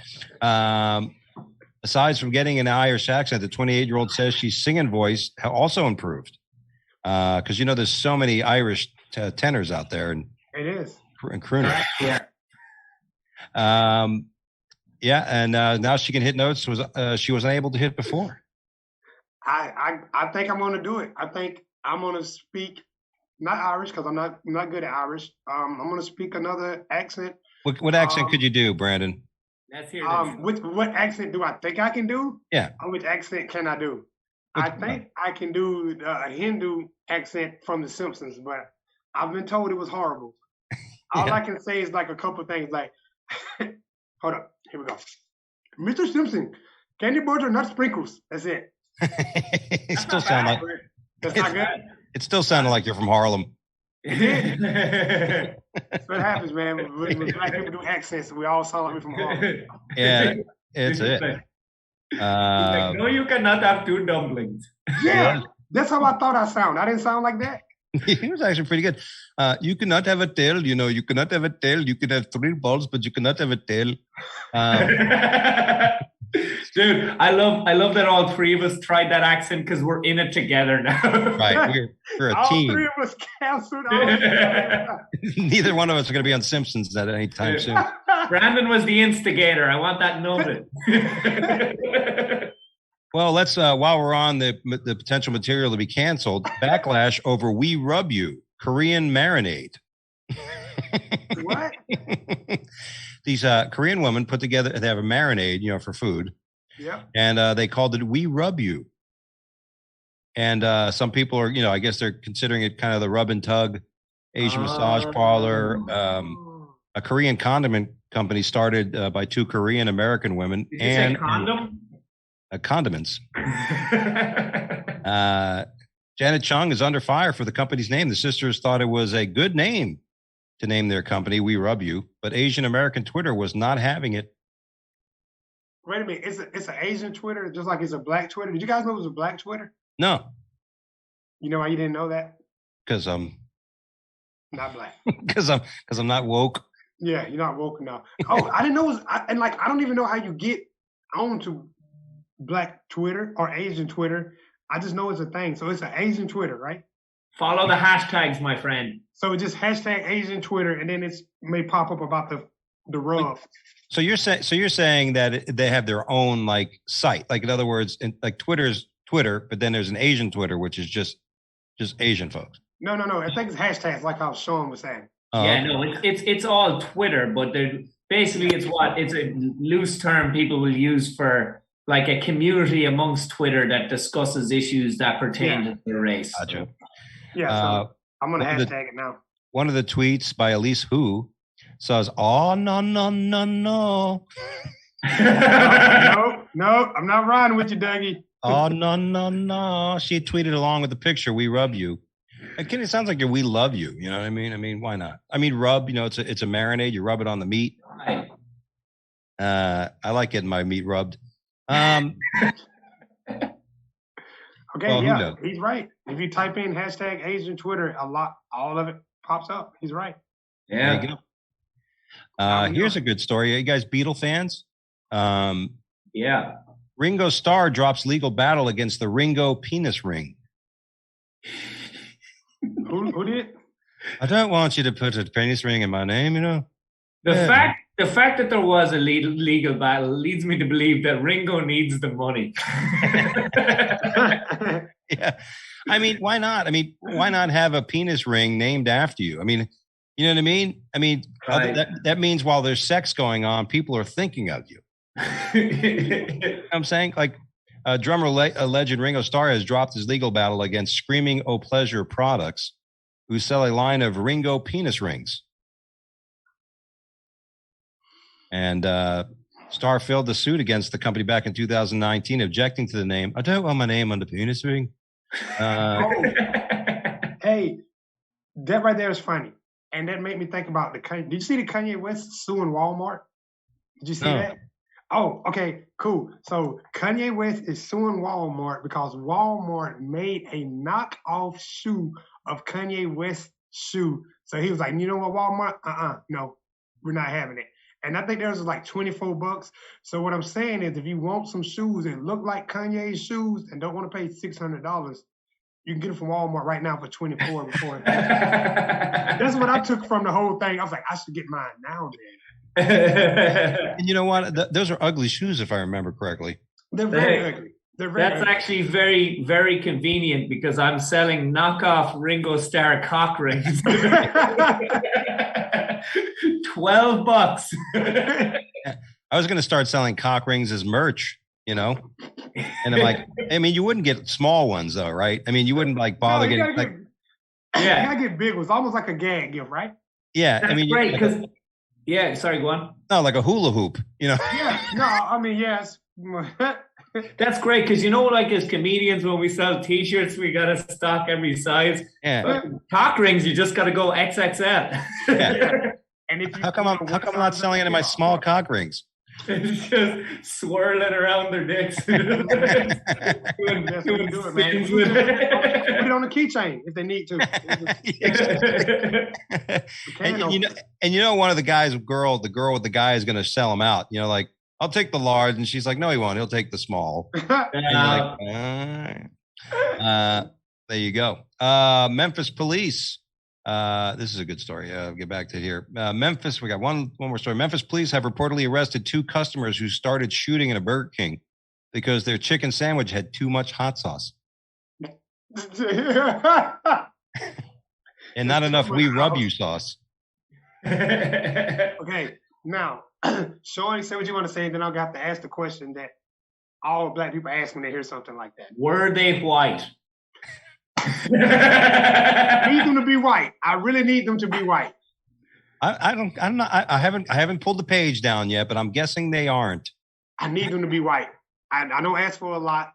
Aside from getting an Irish accent, the 28-year-old says she's singing voice also improved. Because, there's so many Irish tenors out there. And it is. And crooners. Yeah. And now she can hit notes she wasn't able to hit before. I think I'm going to do it. I think I'm going to speak, not Irish, because I'm not good at Irish. I'm going to speak another accent. What accent could you do, Brandon? Let's hear this. What accent do I think I can do? Yeah. Which accent can I do? I think I can do a Hindu accent from The Simpsons, but I've been told it was horrible. All I can say is like a couple of things like, hold up, here we go. Mr. Simpson, candy bars are not sprinkles. That's it. It still sounds like that's not good. It still sounded like you're from Harlem. That's what happens, man. When black people do accents, we all sound like we're from Harlem. Yeah, it's it. Like, no, you cannot have two dumplings. Yeah, that's how I thought I sound. I didn't sound like that. He was actually pretty good. You cannot have a tail, you cannot have a tail. You can have 3 balls, but you cannot have a tail. Dude, I love that all three of us tried that accent because we're in it together now. Right, we're a all team. All three of us canceled. Neither one of us are going to be on Simpsons at any time soon. Brandon was the instigator. I want that noted. Well, let's while we're on the potential material to be canceled, Backlash over "We Rub You" Korean marinade. What? These Korean women put together, they have a marinade, for food. Yeah. And they called it We Rub You. And some people are, I guess they're considering it kind of the rub and tug Asian massage parlor. A Korean condiment company started by two Korean American women. Did you say condom? Condiments. Janet Chung is under fire for the company's name. The sisters thought it was a good name to name their company, We Rub You, but Asian American Twitter was not having it. Wait a minute. It's an Asian Twitter, just like it's a black Twitter. Did you guys know it was a black Twitter? No. You know why you didn't know that? Because I'm not black. Because I'm not woke. Yeah, you're not woke enough. Oh, I didn't know. I don't even know how you get onto black Twitter or Asian Twitter. I just know it's a thing. So it's an Asian Twitter, right? Follow the hashtags, my friend. So it's just hashtag Asian Twitter, and then it may pop up about the rub. So you're saying that they have their own like site, like in other words, like Twitter's Twitter, but then there's an Asian Twitter, which is just Asian folks. No. I think it's hashtags, like how Sean was saying. Yeah, no, it's all Twitter, but basically it's a loose term people will use for like a community amongst Twitter that discusses issues that pertain to their race. Gotcha. Yeah, so I'm gonna hashtag it now. One of the tweets by Elise Hu says, "Oh no." No, I'm not riding with you, Dougie. Oh no. She tweeted along with the picture, "We rub you." It sounds like we love you. You know what I mean? I mean, why not? I mean, rub. It's a marinade. You rub it on the meat. Right. I like getting my meat rubbed. Okay, well, he's right. If you type in hashtag Asian Twitter, all of it pops up. He's right. Yeah. There you go. Here's a good story. Are you guys Beatle fans? Yeah. Ringo Starr drops legal battle against the Ringo penis ring. Who did? I don't want you to put a penis ring in my name, The fact that there was a legal battle leads me to believe that Ringo needs the money. Yeah. I mean, why not? I mean, why not have a penis ring named after you? I mean, you know what I mean? I mean, right. That means while there's sex going on, people are thinking of you. You know what I'm saying? Like drummer alleged Ringo Starr has dropped his legal battle against Screaming O Pleasure Products, who sell a line of Ringo penis rings. And Starr filed the suit against the company back in 2019, objecting to the name. I don't want my name on the penis ring. Hey, that right there is funny. And that made me think about did you see the Kanye West suing Walmart? Did you see that? Oh, okay, cool. So Kanye West is suing Walmart because Walmart made a knockoff shoe of Kanye West's shoe. So he was like, you know what, Walmart? No, we're not having it. And I think theirs was like $24. So what I'm saying is, if you want some shoes that look like Kanye's shoes and don't want to pay $600, you can get them from Walmart right now for $24 before. That's what I took from the whole thing. I was like, I should get mine now, man. And you know what? Those are ugly shoes, if I remember correctly. They're very ugly. That's actually very, very convenient because I'm selling knockoff Ringo Starr cock rings. $12. I was going to start selling cock rings as merch, And I'm like, I mean, you wouldn't get small ones though, right? I mean, you wouldn't like bother getting you gotta get big ones, almost like a gag gift, right? Yeah, that's great because sorry, go on. No, like a hula hoop, Yeah, no, I mean, yes. That's great because like as comedians when we sell T-shirts we gotta stock every size. Yeah. Cock rings you just gotta go XXL. Yeah. And if how come I'm not selling it in my small cock rings? It's just swirling around their dicks. Put it on a keychain if they need to. And one of the guys, the girl with the guy is going to sell them out. Like, I'll take the large, and she's like, no, he won't. He'll take the small. And you're like, there you go. Memphis police. This is a good story. I'll get back to here. Memphis, we got one more story. Memphis police have reportedly arrested 2 customers who started shooting at a Burger King because their chicken sandwich had too much hot sauce. And not enough we rub you sauce. Okay, now, Shorty, say what you want to say, and then I'll have to ask the question that all black people ask when they hear something like that. Were they white? I need them to be white. I really need them to be white. I haven't pulled the page down yet, but I'm guessing they aren't. I need them to be white. I don't ask for a lot.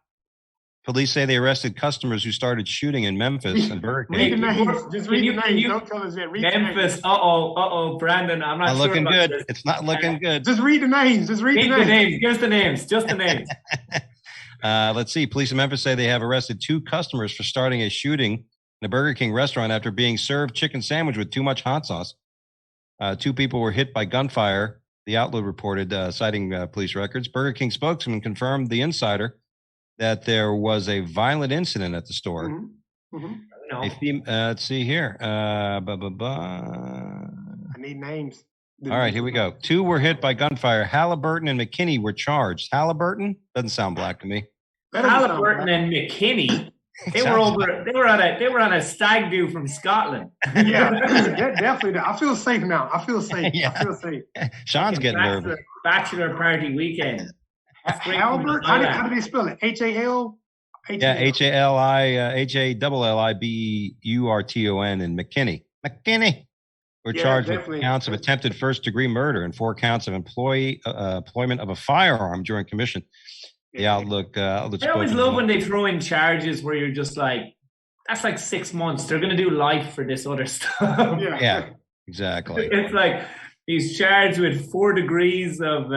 Police say they arrested customers who started shooting in Memphis and Burger King. Read the names. Just read the names. Don't tell us yet. Read Memphis. Brandon. I'm not sure looking about good. This. It's not looking good. Just read the names. Just read the names. Give us the names. Just the names. Let's see. Police in Memphis say they have arrested 2 customers for starting a shooting in a Burger King restaurant after being served chicken sandwich with too much hot sauce. 2 people were hit by gunfire. The outlet reported, citing police records. Burger King spokesman confirmed the insider that there was a violent incident at the store. Let's see here. I need names. All right, here we go. 2 were hit by gunfire. Halliburton and McKinney were charged. Halliburton doesn't sound black to me. Halliburton and McKinney. They were on a stag do from Scotland. Yeah, that definitely. I feel safe now. I feel safe. Yeah. I feel safe. Sean's getting nervous. Bachelor party weekend. Halbert? How do they spell it? H-A-L? Yeah, H-A-L-I-H-A-L-L-I-B-U-R-T-O-N and McKinney. McKinney. We're charged with counts of attempted first-degree murder and 4 counts of employment of a firearm during commission. The Outlook. I always love when they throw in charges where you're just like, that's like 6 months. They're going to do life for this other stuff. Yeah, exactly. It's like he's charged with 4 degrees of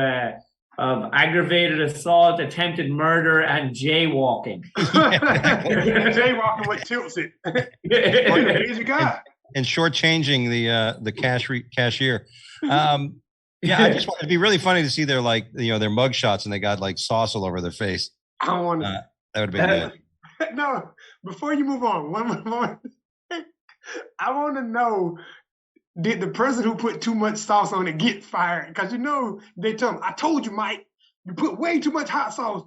aggravated assault, attempted murder, and jaywalking. Jaywalking what tilts it. Easy guy. And shortchanging the cashier. Yeah, I just want it'd be really funny to see their their mug shots and they got like sauce all over their face. I want that would have been good. No, before you move on, one more. I want to know, did the person who put too much sauce on it get fired? Because they tell him, I told you, Mike, you put way too much hot sauce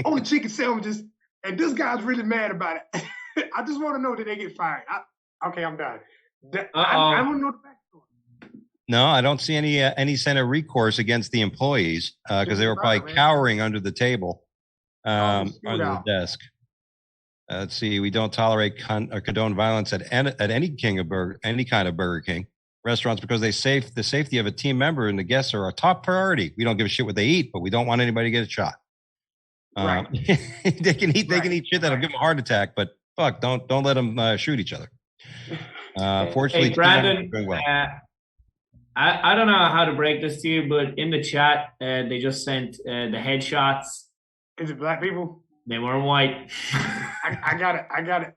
on the chicken sandwiches, and this guy's really mad about it. I just want to know, did they get fired? Okay, I'm done. I want to know the backstory. No, I don't see any sign of recourse against the employees because they were probably cowering under the table, under the desk. Let's see. We don't tolerate or condone violence at any kind of Burger King restaurants because the safety of a team member and the guests are our top priority. We don't give a shit what they eat, but we don't want anybody to get a shot. Right. They can eat shit that'll give them a heart attack, but fuck, don't let them shoot each other. Fortunately, hey, Brandon, I don't know how to break this to you, but in the chat, they just sent the headshots. Is it black people? They weren't white. I got it.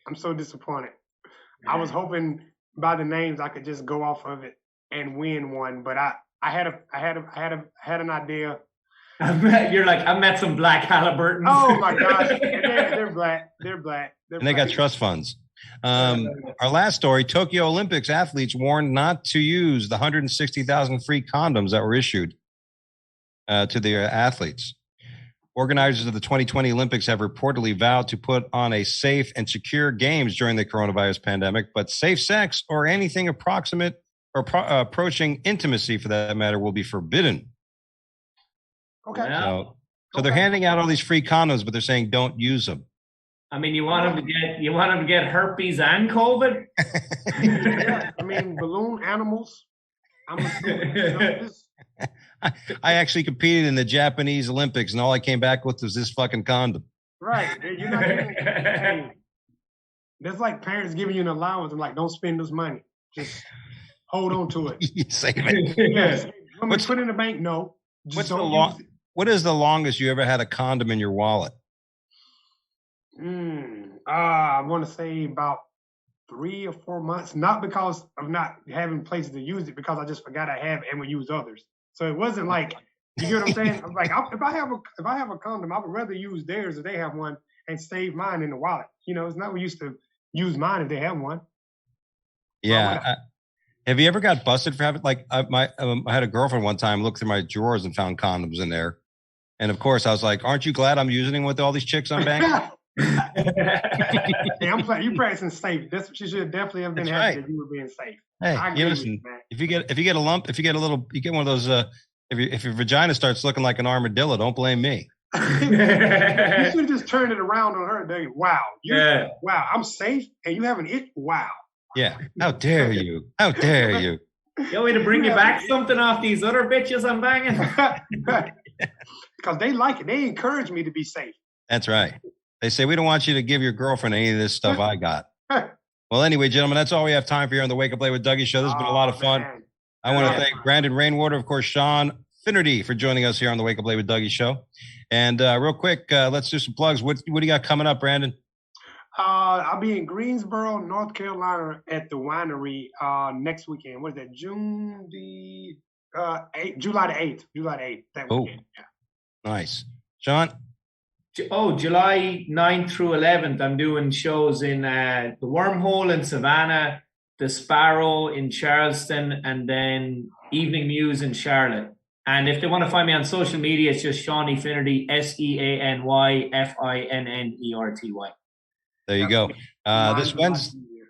I'm so disappointed. I was hoping by the names I could just go off of it and win one, but I had an idea. You're like, I met some black Halliburtons. Oh my gosh, they're black. And they got trust funds. Our last story, Tokyo Olympics athletes warned not to use the 160,000 free condoms that were issued to their athletes. Organizers of the 2020 Olympics have reportedly vowed to put on a safe and secure games during the coronavirus pandemic, but safe sex or anything approximate or approaching intimacy for that matter will be forbidden. Okay. So they're handing out all these free condoms, but they're saying don't use them. I mean, you want them to get herpes and COVID? Yeah, I mean, balloon animals. I actually competed in the Japanese Olympics, and all I came back with was this fucking condom. Right. You're not hey, that's like parents giving you an allowance and like, don't spend this money. Just hold on to it. You save it. Yes. Put it in the bank? No. What is the longest you ever had a condom in your wallet? I want to say about 3 or 4 months, not because of not having places to use it, because I just forgot I have and would use others. So it wasn't like, you get what I'm saying? I'm like, if I have a condom, I would rather use theirs if they have one and save mine in the wallet. It's not we used to use mine if they have one. Yeah. Have you ever got busted for having I had a girlfriend one time look through my drawers and found condoms in there, and of course I was like, "Aren't you glad I'm using them with all these chicks I'm banging?" Hey, I'm playing. You practicing safe. She should definitely have been That's happy right. that you were being safe. Hey, I you agree with listen. you, man. If you get a lump, if you get one of those, if your vagina starts looking like an armadillo, don't blame me. You should have just turned it around on her. Day. Wow. Wow. I'm safe, and you have an itch. Wow. Yeah. How dare you? How dare you? You want me to bring you back something off these other bitches I'm banging? Because they like it. They encourage me to be safe. That's right. They say we don't want you to give your girlfriend any of this stuff I got. Well, anyway, gentlemen, that's all we have time for here on the Wake Up Late with Dougie show. This has been a lot of fun. Man. I want to thank Brandon Rainwater, of course, Sean Finnerty for joining us here on the Wake Up Late with Dougie show. And real quick, let's do some plugs. What do you got coming up, Brandon? I'll be in Greensboro, North Carolina at the winery next weekend. What is that? July the 8th. July the 8th. That weekend. Yeah. Nice. Sean? July 9th through 11th, I'm doing shows in the Wormhole in Savannah, the Sparrow in Charleston, and then Evening Muse in Charlotte. And if they want to find me on social media, it's just Shawnee Finnerty, SeanyFinnerty. There you go.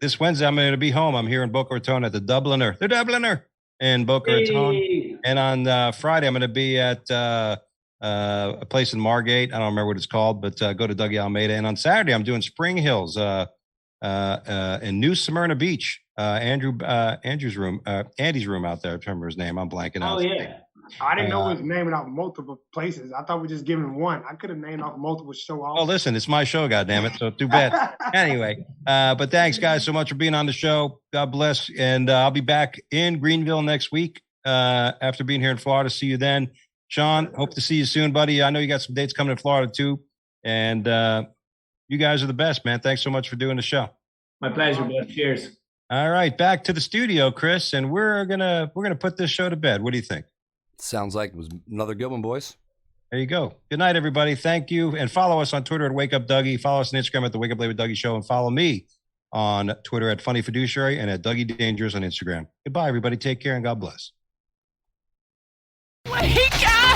This Wednesday, I'm going to be home. I'm here in Boca Raton at the Dubliner in Boca Raton. And on Friday, I'm going to be at a place in Margate. I don't remember what it's called, but go to Dougie Almeida. And on Saturday, I'm doing Spring Hills in New Smyrna Beach. Andy's room out there. I remember his name. I'm blanking out. Oh, yeah. I didn't know we was naming off multiple places. I thought we were just giving one. I could have named off multiple show offs. Oh, listen, it's my show, goddammit. So too bad. Anyway, but thanks, guys, so much for being on the show. God bless. And I'll be back in Greenville next week after being here in Florida. See you then. Sean, hope to see you soon, buddy. I know you got some dates coming in Florida, too. And you guys are the best, man. Thanks so much for doing the show. My pleasure, bud. Cheers. All right, back to the studio, Chris, and we're gonna put this show to bed. What do you think? Sounds like it was another good one, boys. There you go. Good night, everybody. Thank you. And follow us on Twitter at Wake Up Dougie. Follow us on Instagram at the Wake Up Late with Dougie Show. And follow me on Twitter at Funny Fiduciary and at Dougie Dangerous on Instagram. Goodbye, everybody. Take care and God bless. Wake up!